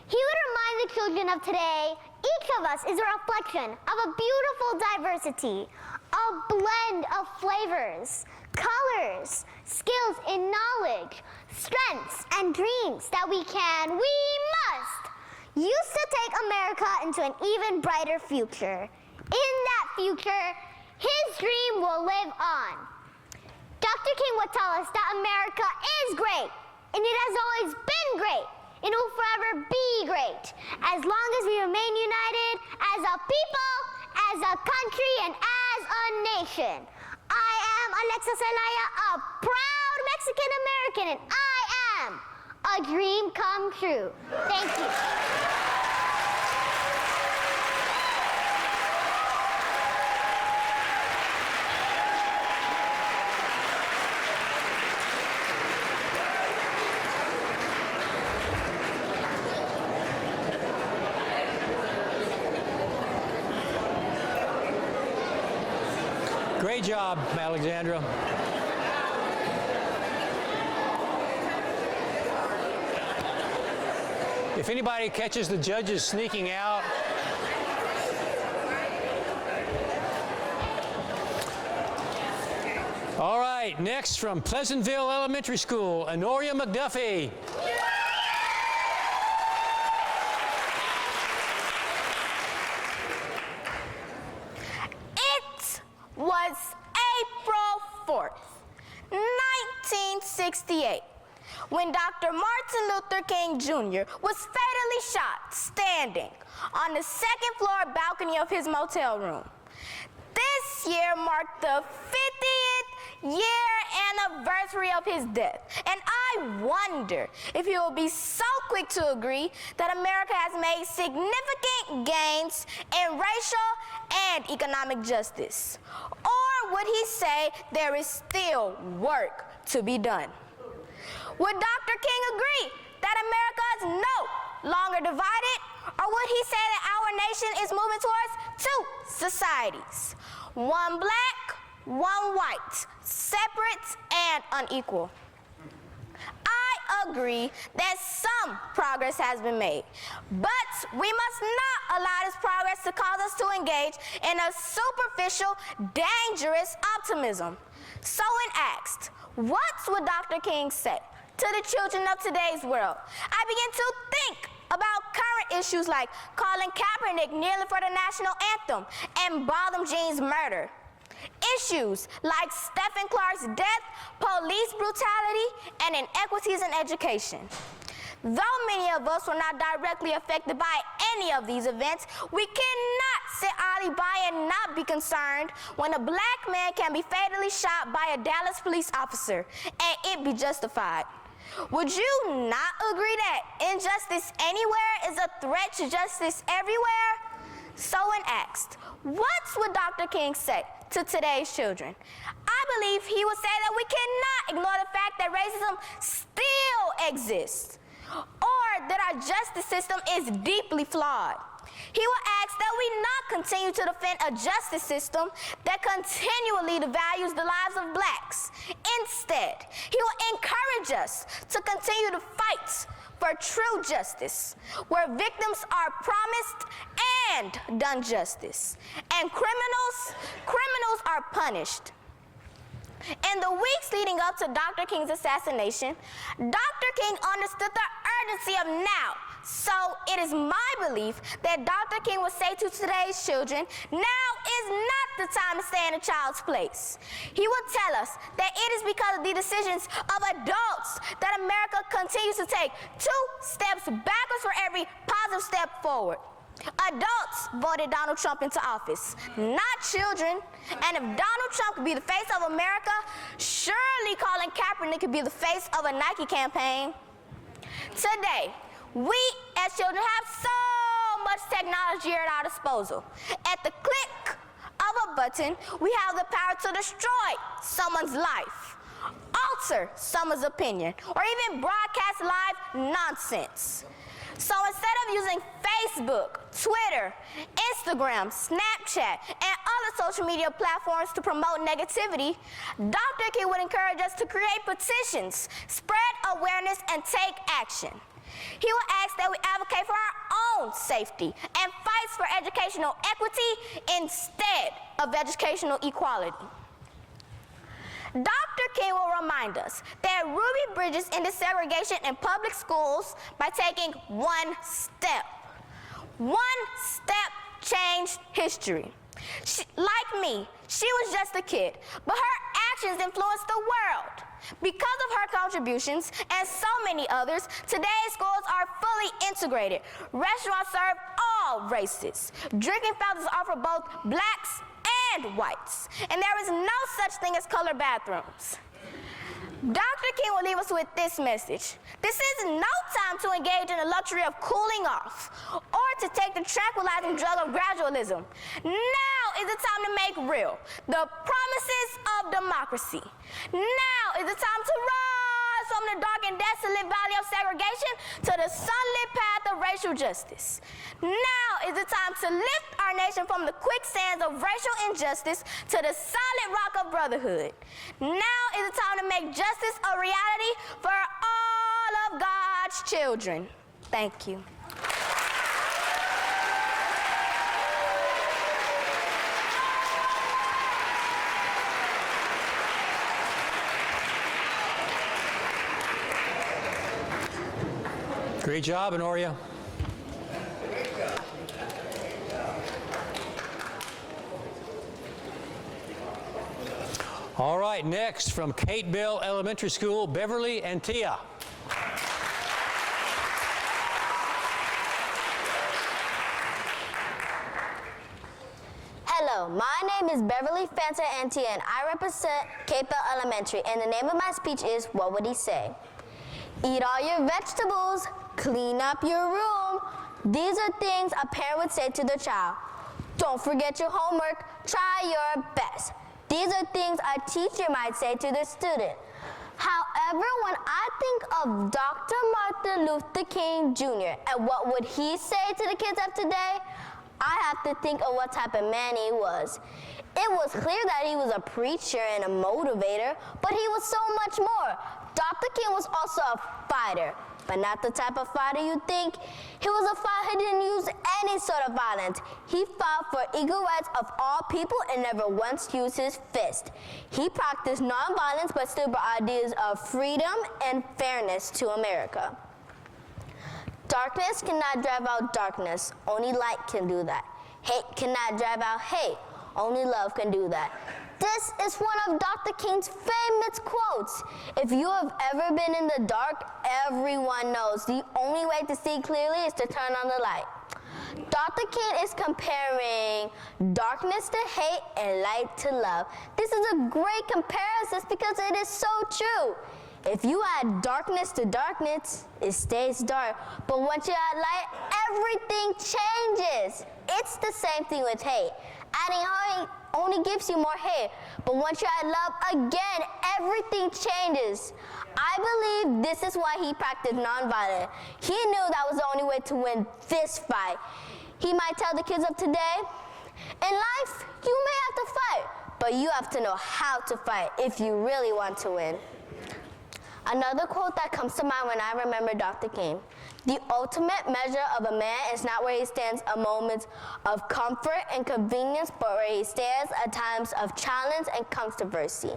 He would remind the children of today, each of us is a reflection of a beautiful diversity, a blend of flavors, colors, skills, and knowledge, strengths, and dreams that we must use to take America into an even brighter future. In that future, his dream will live on. Dr. King would tell us that America is great, and it has always been great, and it will forever be great, as long as we remain united as a people, as a country, and as a nation. I am Alexa Zelaya, a proud Mexican American, and I am a dream come true. Thank you. Great job, Alexandra. If anybody catches the judges sneaking out, all right, next from Pleasantville Elementary School, Honoria McDuffie. Was April 4th, 1968, when Dr. Martin Luther King Jr. was fatally shot standing on the second floor balcony of his motel room. This year marked the 50th year anniversary of his death, and I wonder if he will be so quick to agree that America has made significant gains in racial and economic justice. Or would he say there is still work to be done? Would Dr. King agree that America is no longer divided? Or would he say that our nation is moving towards two societies? One black, one white, separate and unequal. I agree that some progress has been made, but we must not allow this progress to cause us to engage in a superficial, dangerous optimism. So when asked, what would Dr. King say to the children of today's world? I began to think about current issues like Colin Kaepernick kneeling for the national anthem and Bottom Jean's murder. Issues like Stephen Clark's death, police brutality, and inequities in education. Though many of us were not directly affected by any of these events, we cannot sit idly by and not be concerned when a black man can be fatally shot by a Dallas police officer and it be justified. Would you not agree that injustice anywhere is a threat to justice everywhere? So when asked, what would Dr. King say to today's children? I believe he would say that we cannot ignore the fact that racism still exists, or that our justice system is deeply flawed. He will ask that we not continue to defend a justice system that continually devalues the lives of blacks. Instead, he will encourage us to continue to fight for true justice, where victims are promised and done justice, and criminals are punished. In the weeks leading up to Dr. King's assassination, Dr. King understood the urgency of now. So it is my belief that Dr. King would say to today's children, now is not the time to stay in a child's place. He would tell us that it is because of the decisions of adults that America continues to take 2 steps backwards for every positive step forward. Adults voted Donald Trump into office, not children. And if Donald Trump could be the face of America, surely Colin Kaepernick could be the face of a Nike campaign. Today, we as children have so much technology at our disposal. At the click of a button, we have the power to destroy someone's life, alter someone's opinion, or even broadcast live nonsense. So instead of using Facebook, Twitter, Instagram, Snapchat, and other social media platforms to promote negativity, Dr. King would encourage us to create petitions, spread awareness, and take action. He will ask that we advocate for our own safety and fight for educational equity instead of educational equality. Dr. King will remind us that Ruby bridges into segregation in public schools by taking one step. One step changed history. Like me, she was just a kid, but her actions influenced the world. Because of her contributions and so many others, today's schools are fully integrated. Restaurants serve all races. Drinking fountains are for both blacks and whites. And there is no such thing as colored bathrooms. Dr. King will leave us with this message. This is no time to engage in the luxury of cooling off or to take the tranquilizing drug of gradualism. Now is the time to make real the promises of democracy. Now is the time to rise from the dark and desolate valley of segregation to the sunlit path of racial justice. Now is the time to lift our nation from the quicksands of racial injustice to the solid rock of brotherhood. Now is the time to make justice a reality for all of God's children. Thank you. Great job, Honoria. All right, next from Kate Bell Elementary School, Beverly and Tia. Hello, my name is Beverly Fanta Antia and I represent Kate Bell Elementary, and the name of my speech is What Would He Say? Eat all your vegetables, clean up your room. These are things a parent would say to their child. Don't forget your homework, try your best. These are things a teacher might say to their student. However, However, when I think of Dr. Martin Luther King Jr. and what would he say to the kids of today, I have to think of what type of man he was. It was clear that he was a preacher and a motivator, but he was so much more. Dr. King was also a fighter, but not the type of fighter you think. He was a fighter who didn't use any sort of violence. He fought for equal rights of all people and never once used his fist. He practiced nonviolence but still brought ideas of freedom and fairness to America. Darkness cannot drive out darkness. Only light can do that. Hate cannot drive out hate. Only love can do that. This is one of Dr. King's famous quotes. If you have ever been in the dark, everyone knows the only way to see clearly is to turn on the light. Dr. King is comparing darkness to hate and light to love. This is a great comparison because it is so true. If you add darkness to darkness, it stays dark. But once you add light, everything changes. It's the same thing with hate. Adding hate only gives you more hate. But once you add love, again, everything changes. I believe this is why he practiced nonviolence. He knew that was the only way to win this fight. He might tell the kids of today, in life, you may have to fight, but you have to know how to fight if you really want to win. Another quote that comes to mind when I remember Dr. King: the ultimate measure of a man is not where he stands at moments of comfort and convenience, but where he stands at times of challenge and controversy.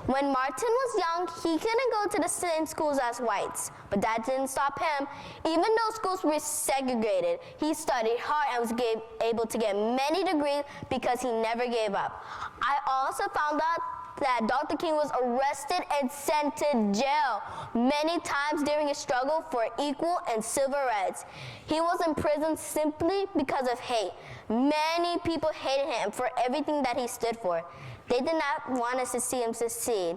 When Martin was young, he couldn't go to the same schools as whites, but that didn't stop him. Even though schools were segregated, he studied hard and was able to get many degrees because he never gave up. I also found out that Dr. King was arrested and sent to jail many times during his struggle for equal and civil rights. He was in prison simply because of hate. Many people hated him for everything that he stood for. They did not want us to see him succeed.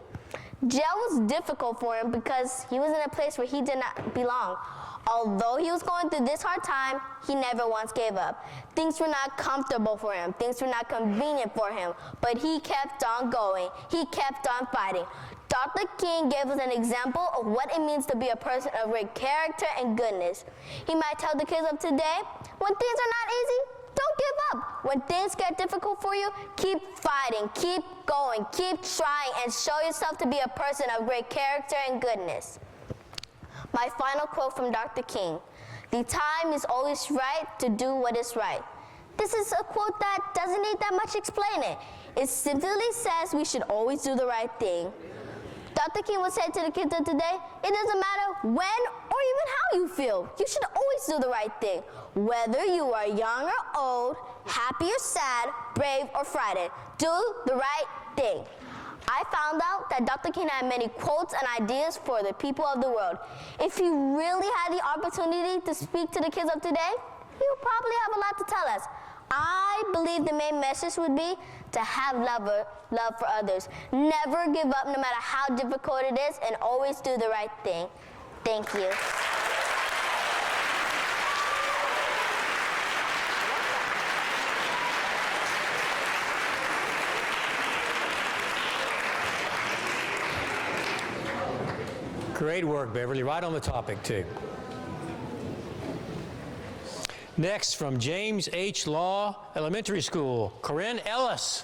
Jail was difficult for him because he was in a place where he did not belong. Although he was going through this hard time, he never once gave up. Things were not comfortable for him. Things were not convenient for him. But he kept on going. He kept on fighting. Dr. King gave us an example of what it means to be a person of great character and goodness. He might tell the kids of today, when things are not easy, don't give up. When things get difficult for you, keep fighting, keep going, keep trying, and show yourself to be a person of great character and goodness. My final quote from Dr. King: the time is always right to do what is right. This is a quote that doesn't need that much explaining. It simply says we should always do the right thing. Dr. King would say to the kids of today, it doesn't matter when or even how you feel. You should always do the right thing. Whether you are young or old, happy or sad, brave or frightened, do the right thing. I found out that Dr. King had many quotes and ideas for the people of the world. If he really had the opportunity to speak to the kids of today, he would probably have a lot to tell us. I believe the main message would be to have love for others. Never give up no matter how difficult it is, and always do the right thing. Thank you. Great work, Beverly. Right on the topic, too. Next, from James H. Law Elementary School, Corinne Ellis.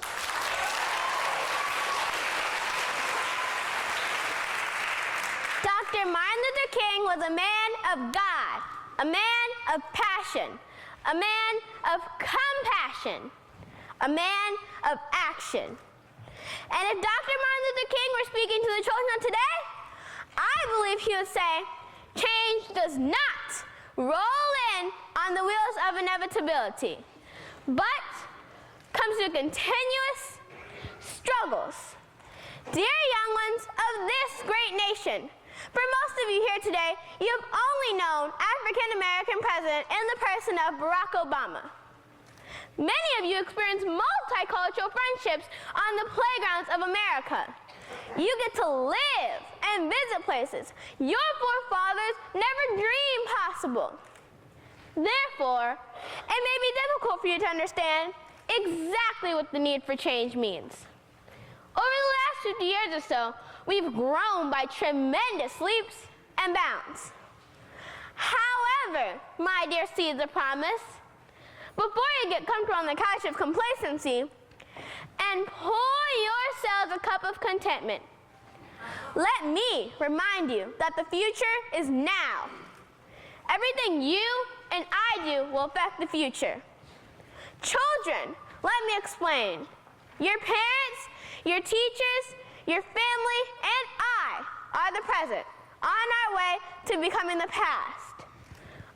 Dr. Martin Luther King was a man of God, a man of passion, a man of compassion, a man of action. And if Dr. Martin Luther King were speaking to the children of today, I believe he would say, change does not roll in on the wheels of inevitability, but comes through continuous struggles. Dear young ones of this great nation, for most of you here today, you have only known African-American president in the person of Barack Obama. Many of you experience multicultural friendships on the playgrounds of America. You get to live and visit places your forefathers never dreamed possible. Therefore, it may be difficult for you to understand exactly what the need for change means. Over the last 50 years or so, we've grown by tremendous leaps and bounds. However, my dear seeds of promise, before you get comfortable on the couch of complacency and pour yourselves a cup of contentment, let me remind you that the future is now. Everything you and I do will affect the future. Children, let me explain. Your parents, your teachers, your family, and I are the present, on our way to becoming the past.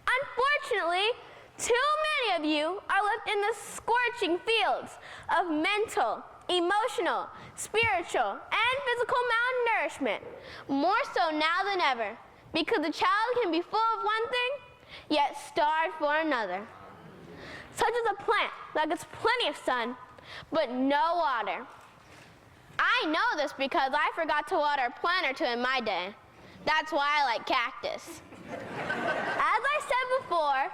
Unfortunately, too many of you are left in the scorching fields of mental, emotional, spiritual, and physical malnourishment, more so now than ever, because a child can be full of one thing, yet starved for another. Such as a plant that gets plenty of sun, but no water. I know this because I forgot to water a plant or two in my day. That's why I like cactus. As I said before,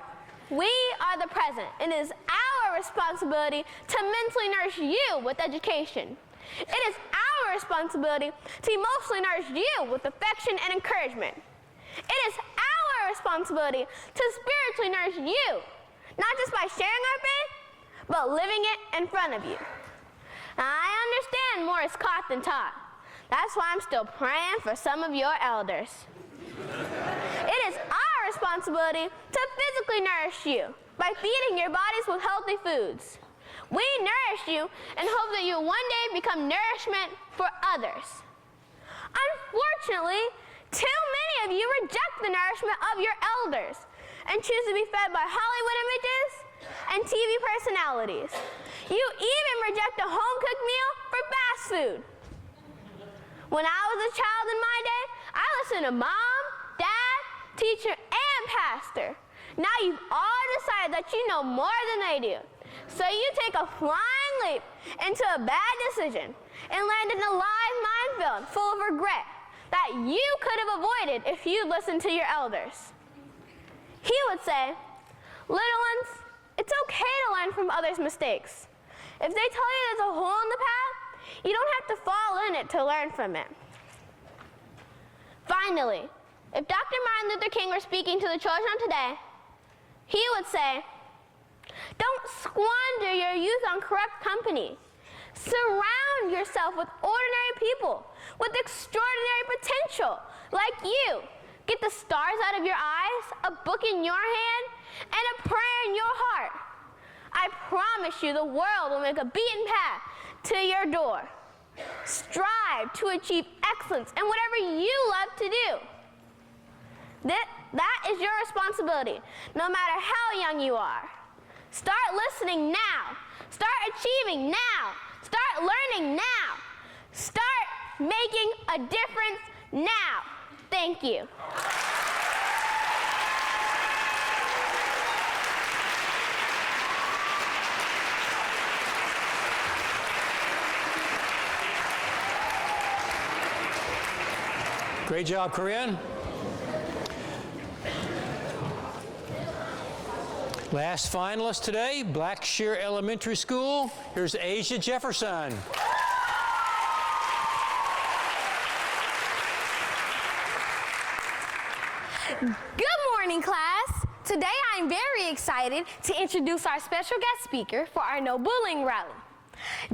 we are the present, and it is our responsibility to mentally nourish you with education. It is our responsibility to emotionally nourish you with affection and encouragement. It is our responsibility to spiritually nourish you, not just by sharing our faith, but living it in front of you. Now, I understand more is caught than taught. That's why I'm still praying for some of your elders. It is our responsibility to physically nourish you by feeding your bodies with healthy foods. We nourish you and hope that you one day become nourishment for others. Unfortunately, too many of you reject the nourishment of your elders and choose to be fed by Hollywood images and TV personalities. You even reject a home-cooked meal for fast food. When I was a child in my day, I listened to mom, dad, teacher, and pastor. Now you've all decided that you know more than they do. So you take a flying leap into a bad decision and land in a live minefield full of regret that you could have avoided if you'd listened to your elders. He would say, little ones, it's okay to learn from others' mistakes. If they tell you there's a hole in the path, you don't have to fall in it to learn from it. Finally, if Dr. Martin Luther King were speaking to the children today, he would say, don't squander your youth on corrupt company. Surround yourself with ordinary people with extraordinary potential, like you. Get the stars out of your eyes, a book in your hand, and a prayer in your heart. I promise you the world will make a beaten path to your door. Strive to achieve excellence in whatever you love to do. That is your responsibility, no matter how young you are. Start listening now. Start achieving now. Start learning now. Start making a difference now. Thank you. Great job, Corinne. Last finalist today, Blackshear Elementary School. Here's Asia Jefferson. Good morning, class. Today I'm very excited to introduce our special guest speaker for our No Bullying Rally.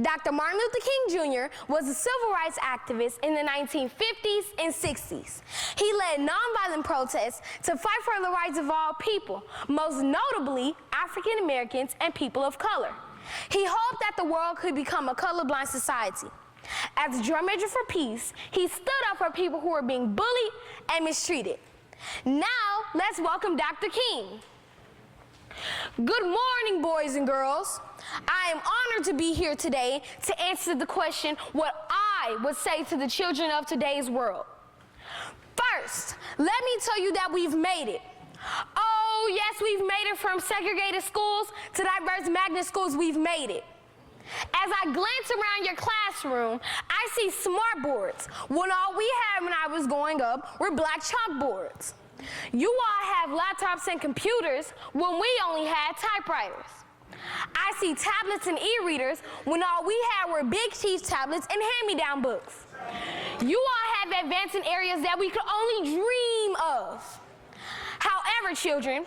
Dr. Martin Luther King Jr. was a civil rights activist in the 1950s and 60s. He led nonviolent protests to fight for the rights of all people, most notably African Americans and people of color. He hoped that the world could become a colorblind society. As drum major for peace, he stood up for people who were being bullied and mistreated. Now, let's welcome Dr. King. Good morning, boys and girls. I am honored to be here today to answer the question, what I would say to the children of today's world. First, let me tell you that we've made it. Oh, yes, we've made it from segregated schools to diverse magnet schools. We've made it. As I glance around your classroom, I see smart boards, when all we had when I was growing up were black chalkboards. You all have laptops and computers when we only had typewriters. I see tablets and e-readers when all we had were big cheese tablets and hand-me-down books. You all have advanced in areas that we could only dream of. However, children,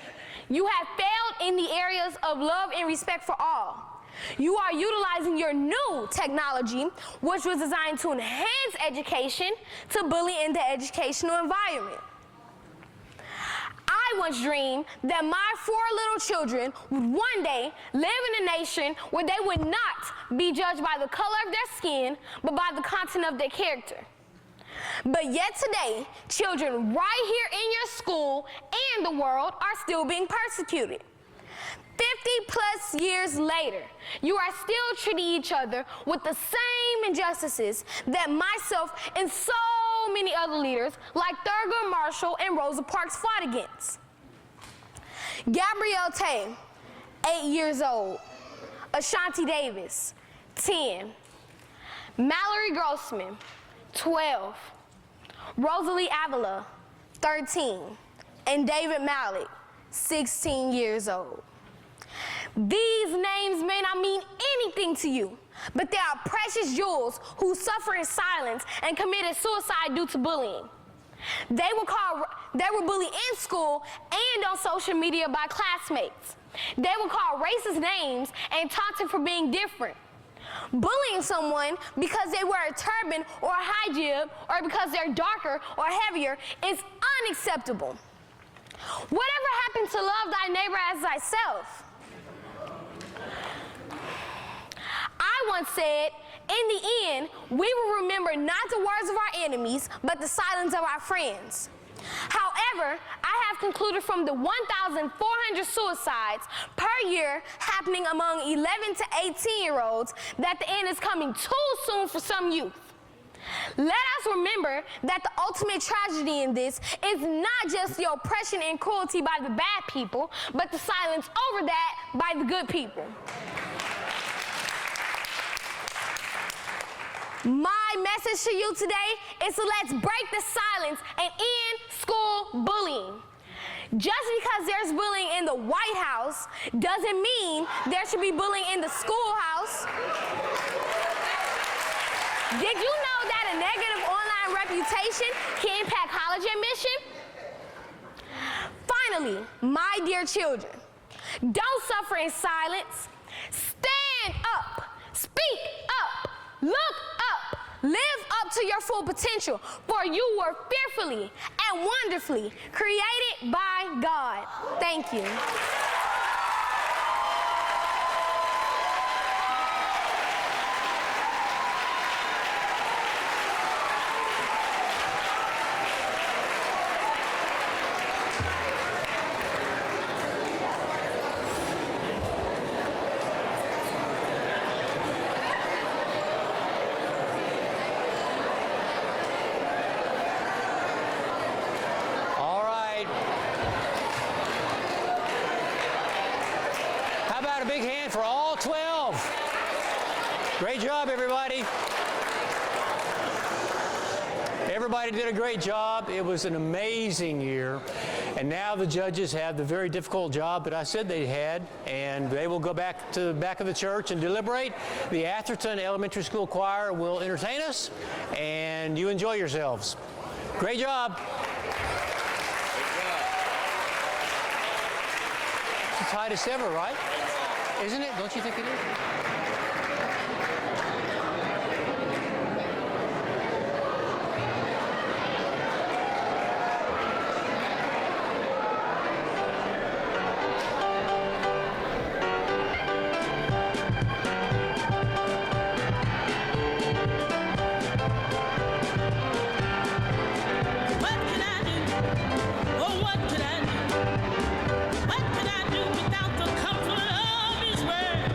you have failed in the areas of love and respect for all. You are utilizing your new technology, which was designed to enhance education, to bully in the educational environment. I once dreamed that my 4 little children would one day live in a nation where they would not be judged by the color of their skin, but by the content of their character. But yet today, children right here in your school and the world are still being persecuted. 50 plus years later, you are still treating each other with the same injustices that myself and so many other leaders like Thurgood Marshall and Rosa Parks fought against. Gabrielle Tay, 8 years old. Ashanti Davis, 10. Mallory Grossman, 12. Rosalie Avila, 13. And David Malik, 16 years old. These names may not mean anything to you, but they are precious jewels who suffer in silence and committed suicide due to bullying. They were bullied in school and on social media by classmates. They were called racist names and taunted for being different. Bullying someone because they wear a turban or a hijab or because they're darker or heavier is unacceptable. Whatever happened to love thy neighbor as thyself? I once said, in the end, we will remember not the words of our enemies, but the silence of our friends. However, I have concluded from the 1,400 suicides per year happening among 11 to 18-year-olds that the end is coming too soon for some youth. Let us remember that the ultimate tragedy in this is not just the oppression and cruelty by the bad people, but the silence over that by the good people. My message to you today is to let's break the silence and end school bullying. Just because there's bullying in the White House doesn't mean there should be bullying in the schoolhouse. Did you know that a negative online reputation can impact college admission? Finally, my dear children, don't suffer in silence. Stand up, speak up, look up, live up to your full potential, for you were fearfully and wonderfully created by God. Thank you. A big hand for all 12. Great job, everybody. Everybody did a great job. It was an amazing year. And now the judges have the very difficult job that I said they had, and they will go back to the back of the church and deliberate. The Atherton Elementary School Choir will entertain us, and you enjoy yourselves. Great job. It's the tightest ever, right? Isn't it? Don't you think it is? What can I do without the comfort of His word?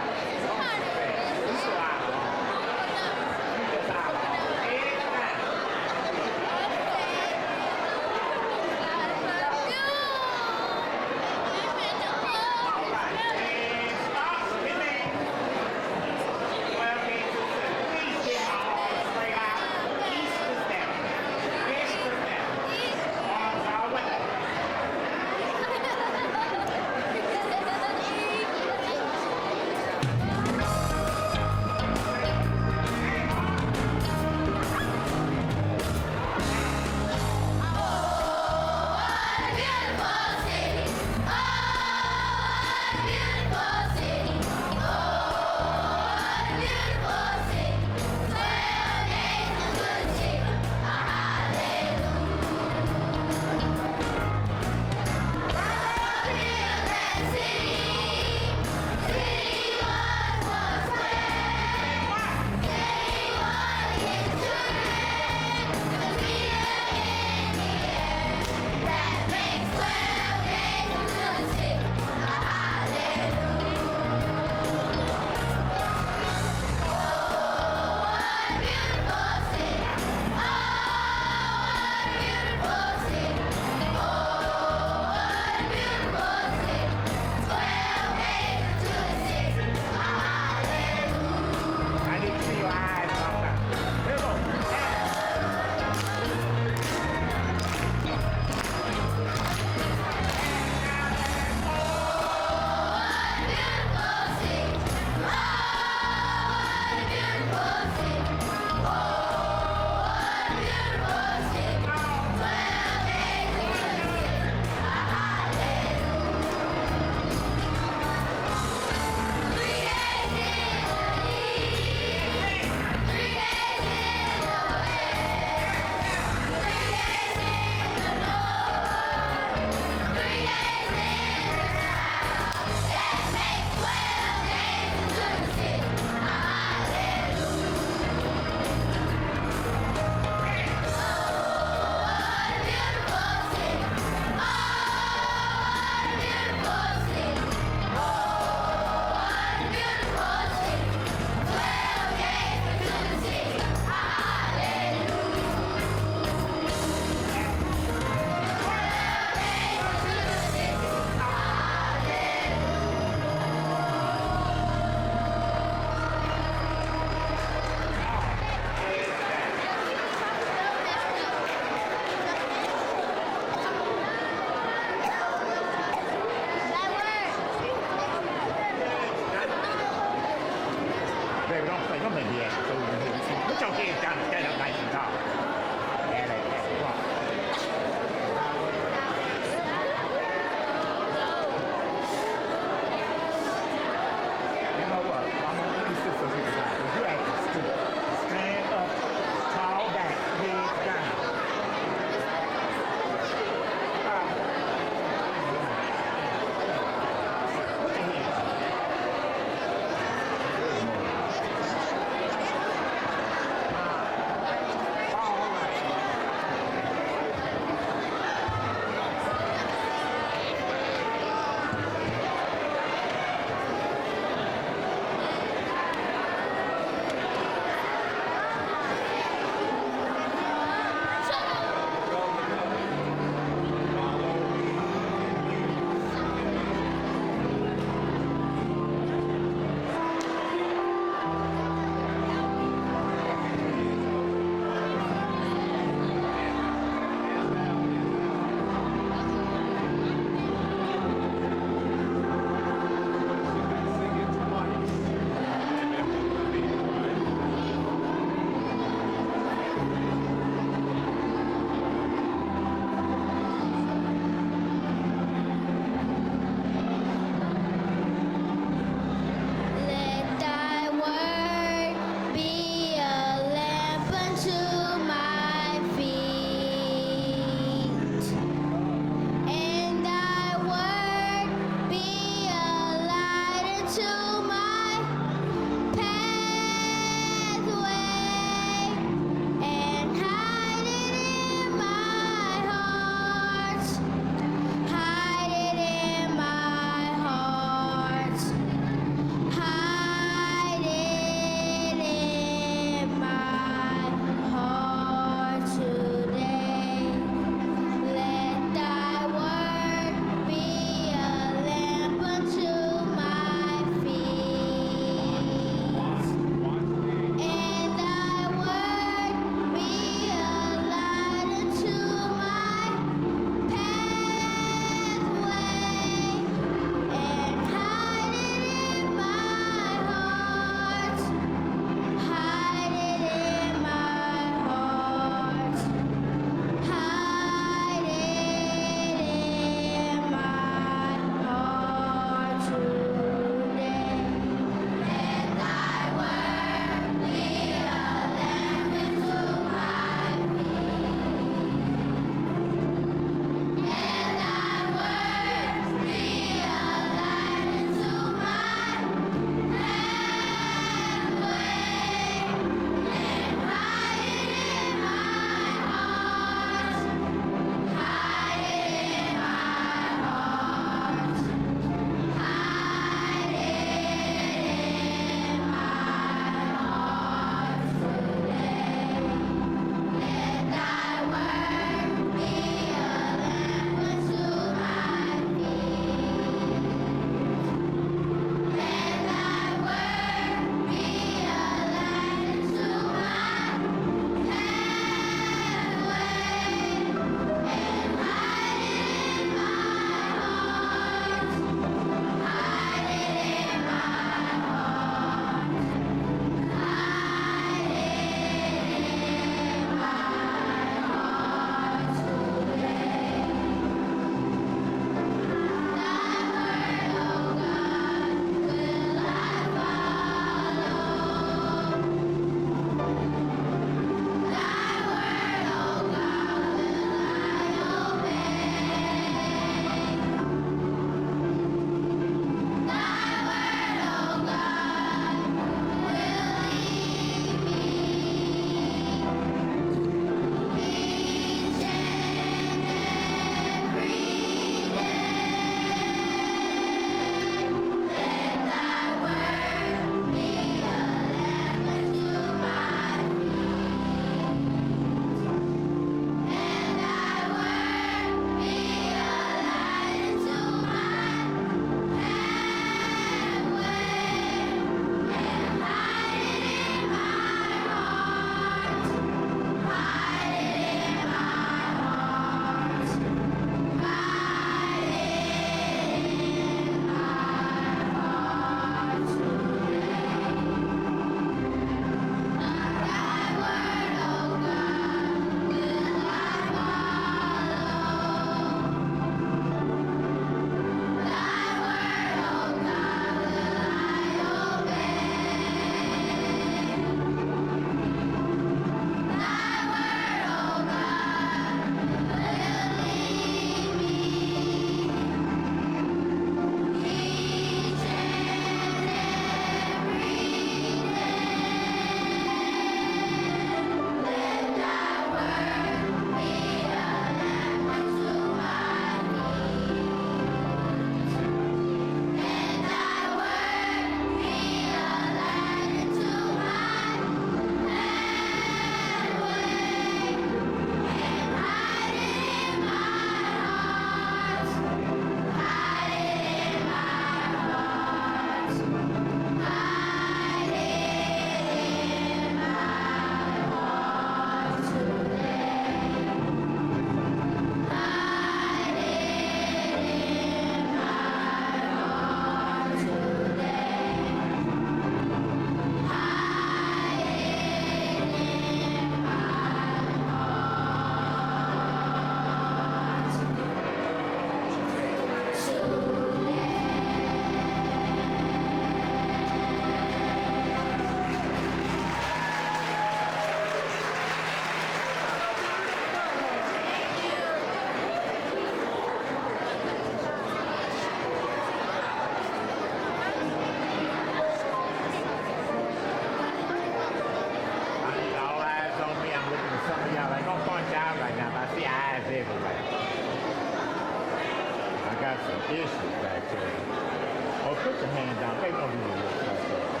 got some issues back there. Or put your hand down. They don't do the work like that.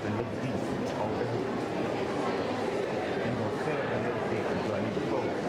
and look deep. Open. And go cut a little bit. Do I need to fold?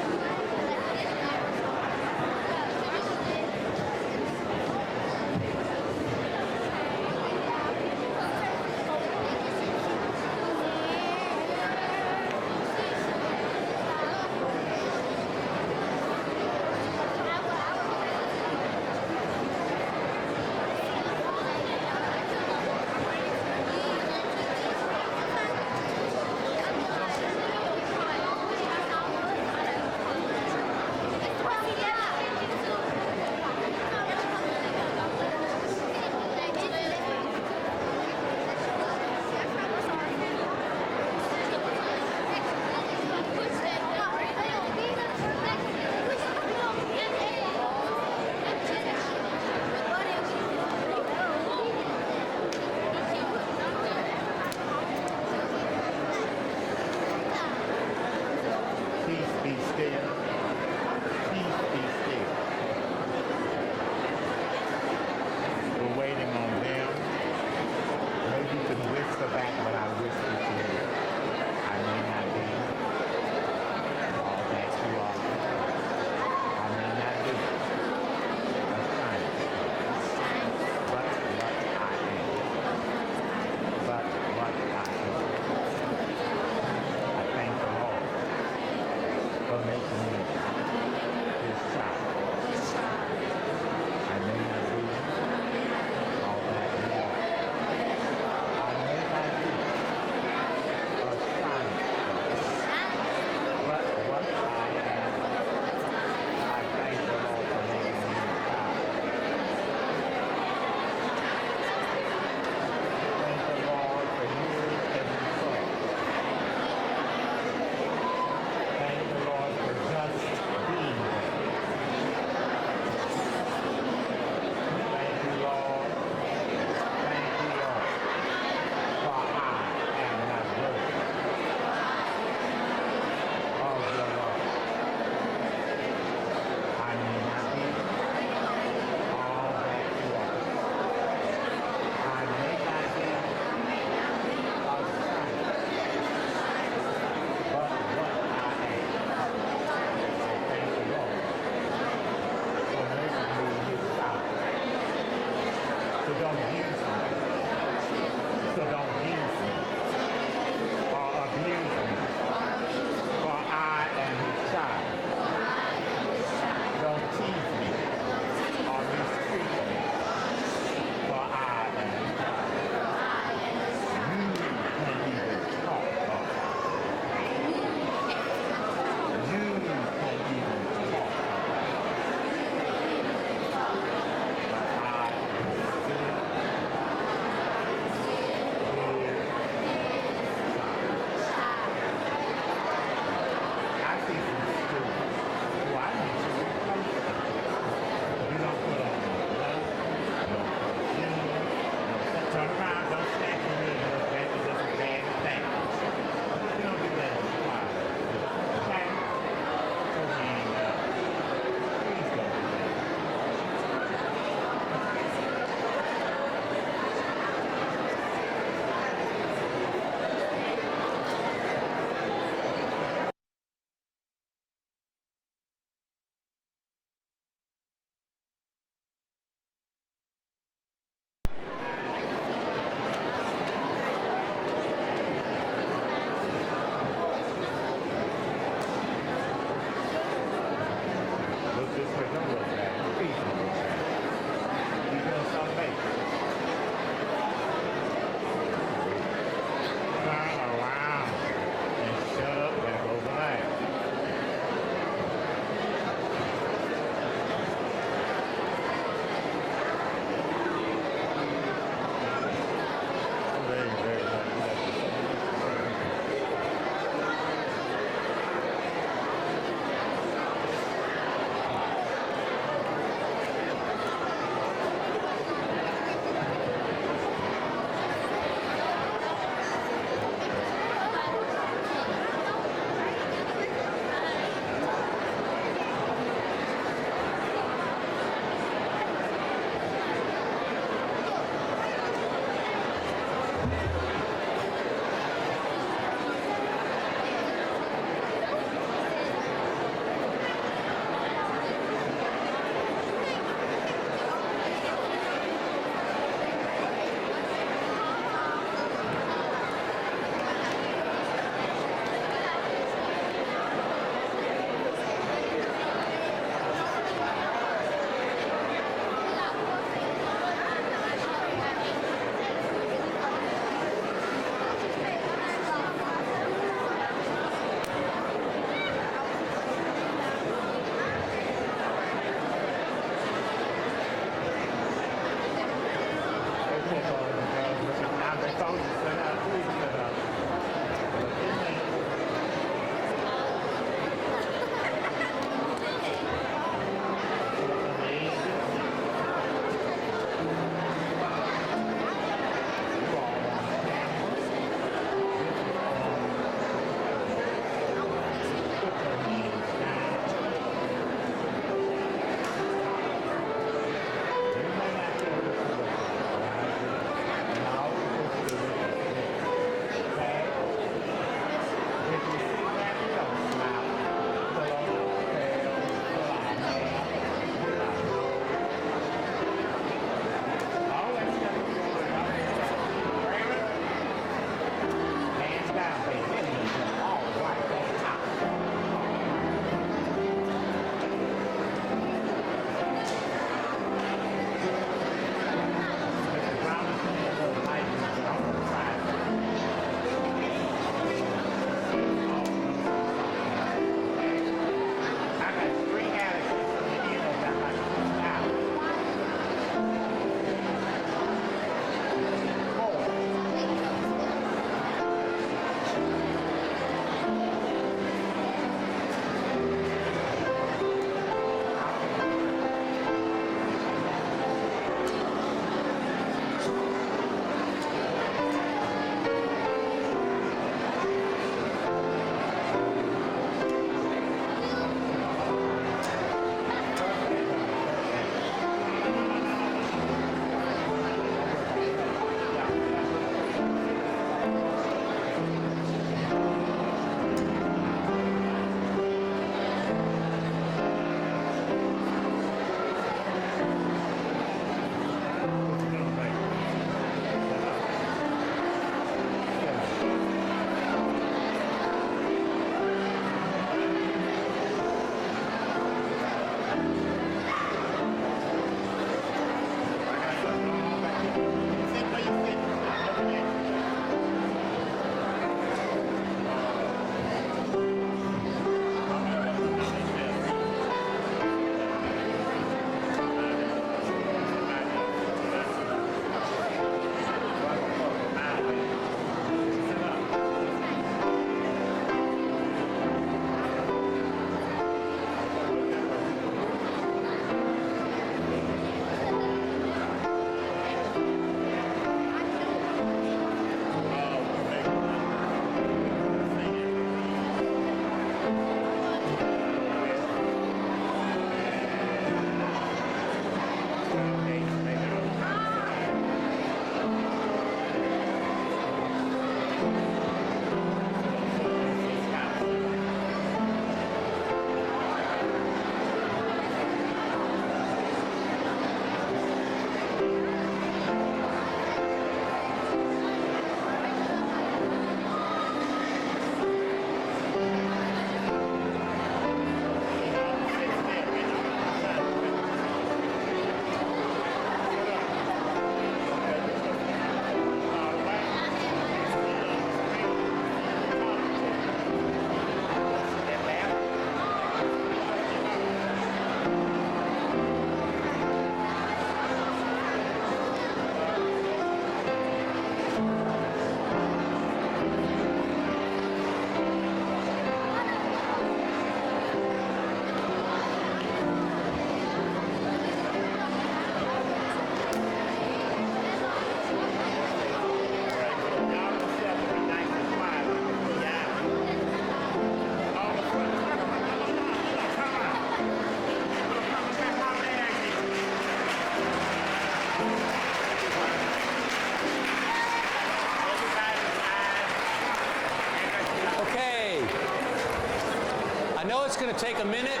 it's going to take a minute.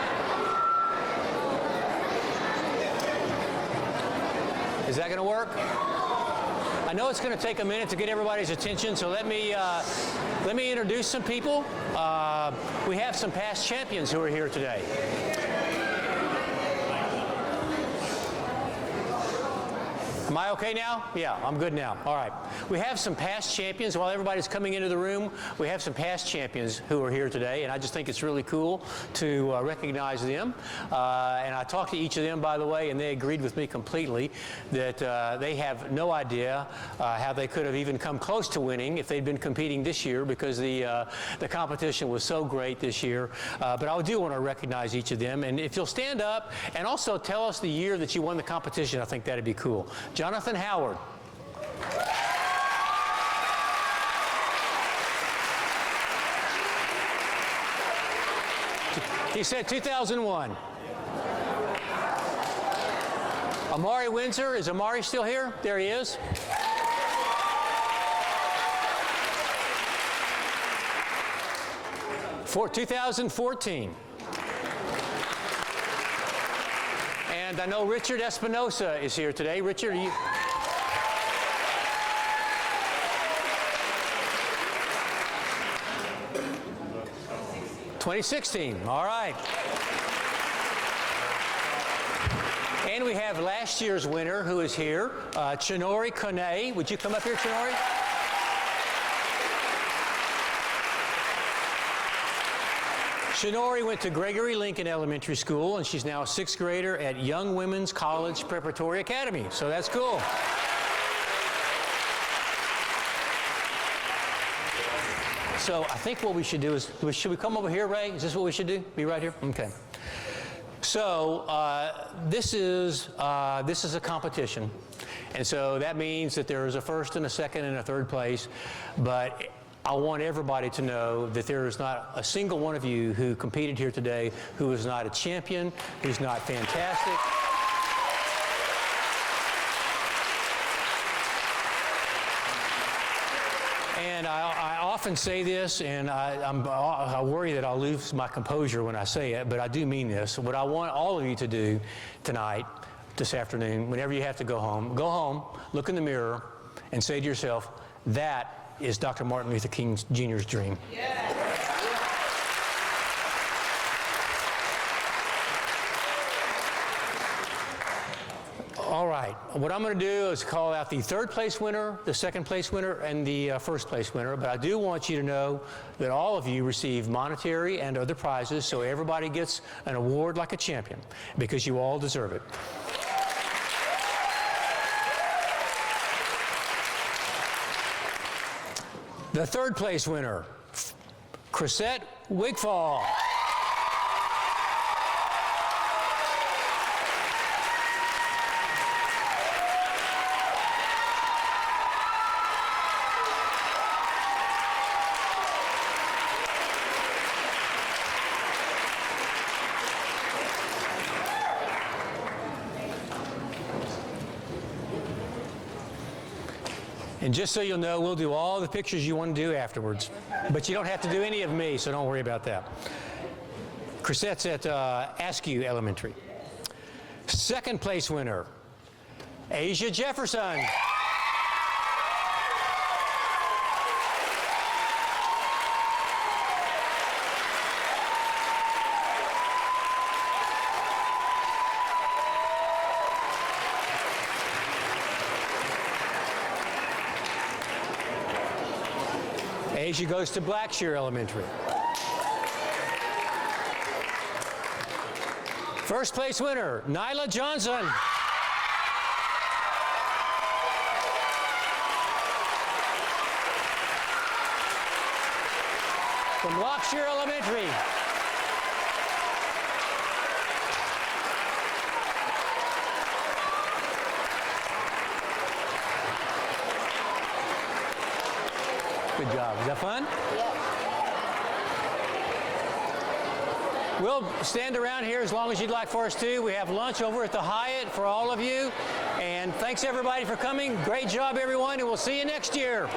Is that going to work? I know it's going to take a minute to get everybody's attention, so let me introduce some people. We have some past champions who are here today. Am I okay now? Yeah, I'm good now. All right. We have some past champions. While everybody's coming into the room, we have some past champions who are here today, and I just think it's really cool to recognize them. And I talked to each of them, by the way, and they agreed with me completely that they have no idea how they could have even come close to winning if they'd been competing this year, because the competition was so great this year. But I do want to recognize each of them. And if you'll stand up and also tell us the year that you won the competition, I think that'd be cool. Jonathan Howard. He said 2001. Amari Windsor. Is Amari still here? There he is. For 2014. And I know Richard Espinosa is here today. Richard, you... ...2016, all right. And we have last year's winner who is here, Chinori Kone. Would you come up here, Chinori? Chinori went to Gregory Lincoln Elementary School, and she's now a 6th grader at Young Women's College Preparatory Academy. So that's cool. So I think what we should do is, should we come over here, Ray? Is this what we should do? Be right here? Okay. So this is a competition, and so that means that there is a first and a second and a third place, but I want everybody to know that there is not a single one of you who competed here today who is not a champion, who's not fantastic. And I often say this, and I worry that I'll lose my composure when I say it, but I do mean this. What I want all of you to do tonight, this afternoon, whenever you have to go home, look in the mirror, and say to yourself, that is Dr. Martin Luther King Jr.'s dream. Yeah. All right, what I'm going to do is call out the third place winner, the second place winner, and the first place winner, but I do want you to know that all of you receive monetary and other prizes, so everybody gets an award like a champion, because you all deserve it. The third place winner, Chrisette Wigfall. And just so you'll know, we'll do all the pictures you want to do afterwards. But you don't have to do any of me, so don't worry about that. Chrisette's at Askew Elementary. Second place winner, Asia Jefferson. Asia goes to Blackshear Elementary. First place winner, Nyla Johnson. From Blackshear Elementary. Good job. Was that fun? Yeah. We'll stand around here as long as you'd like for us to. We have lunch over at the Hyatt for all of you. And thanks everybody for coming. Great job, everyone, and we'll see you next year.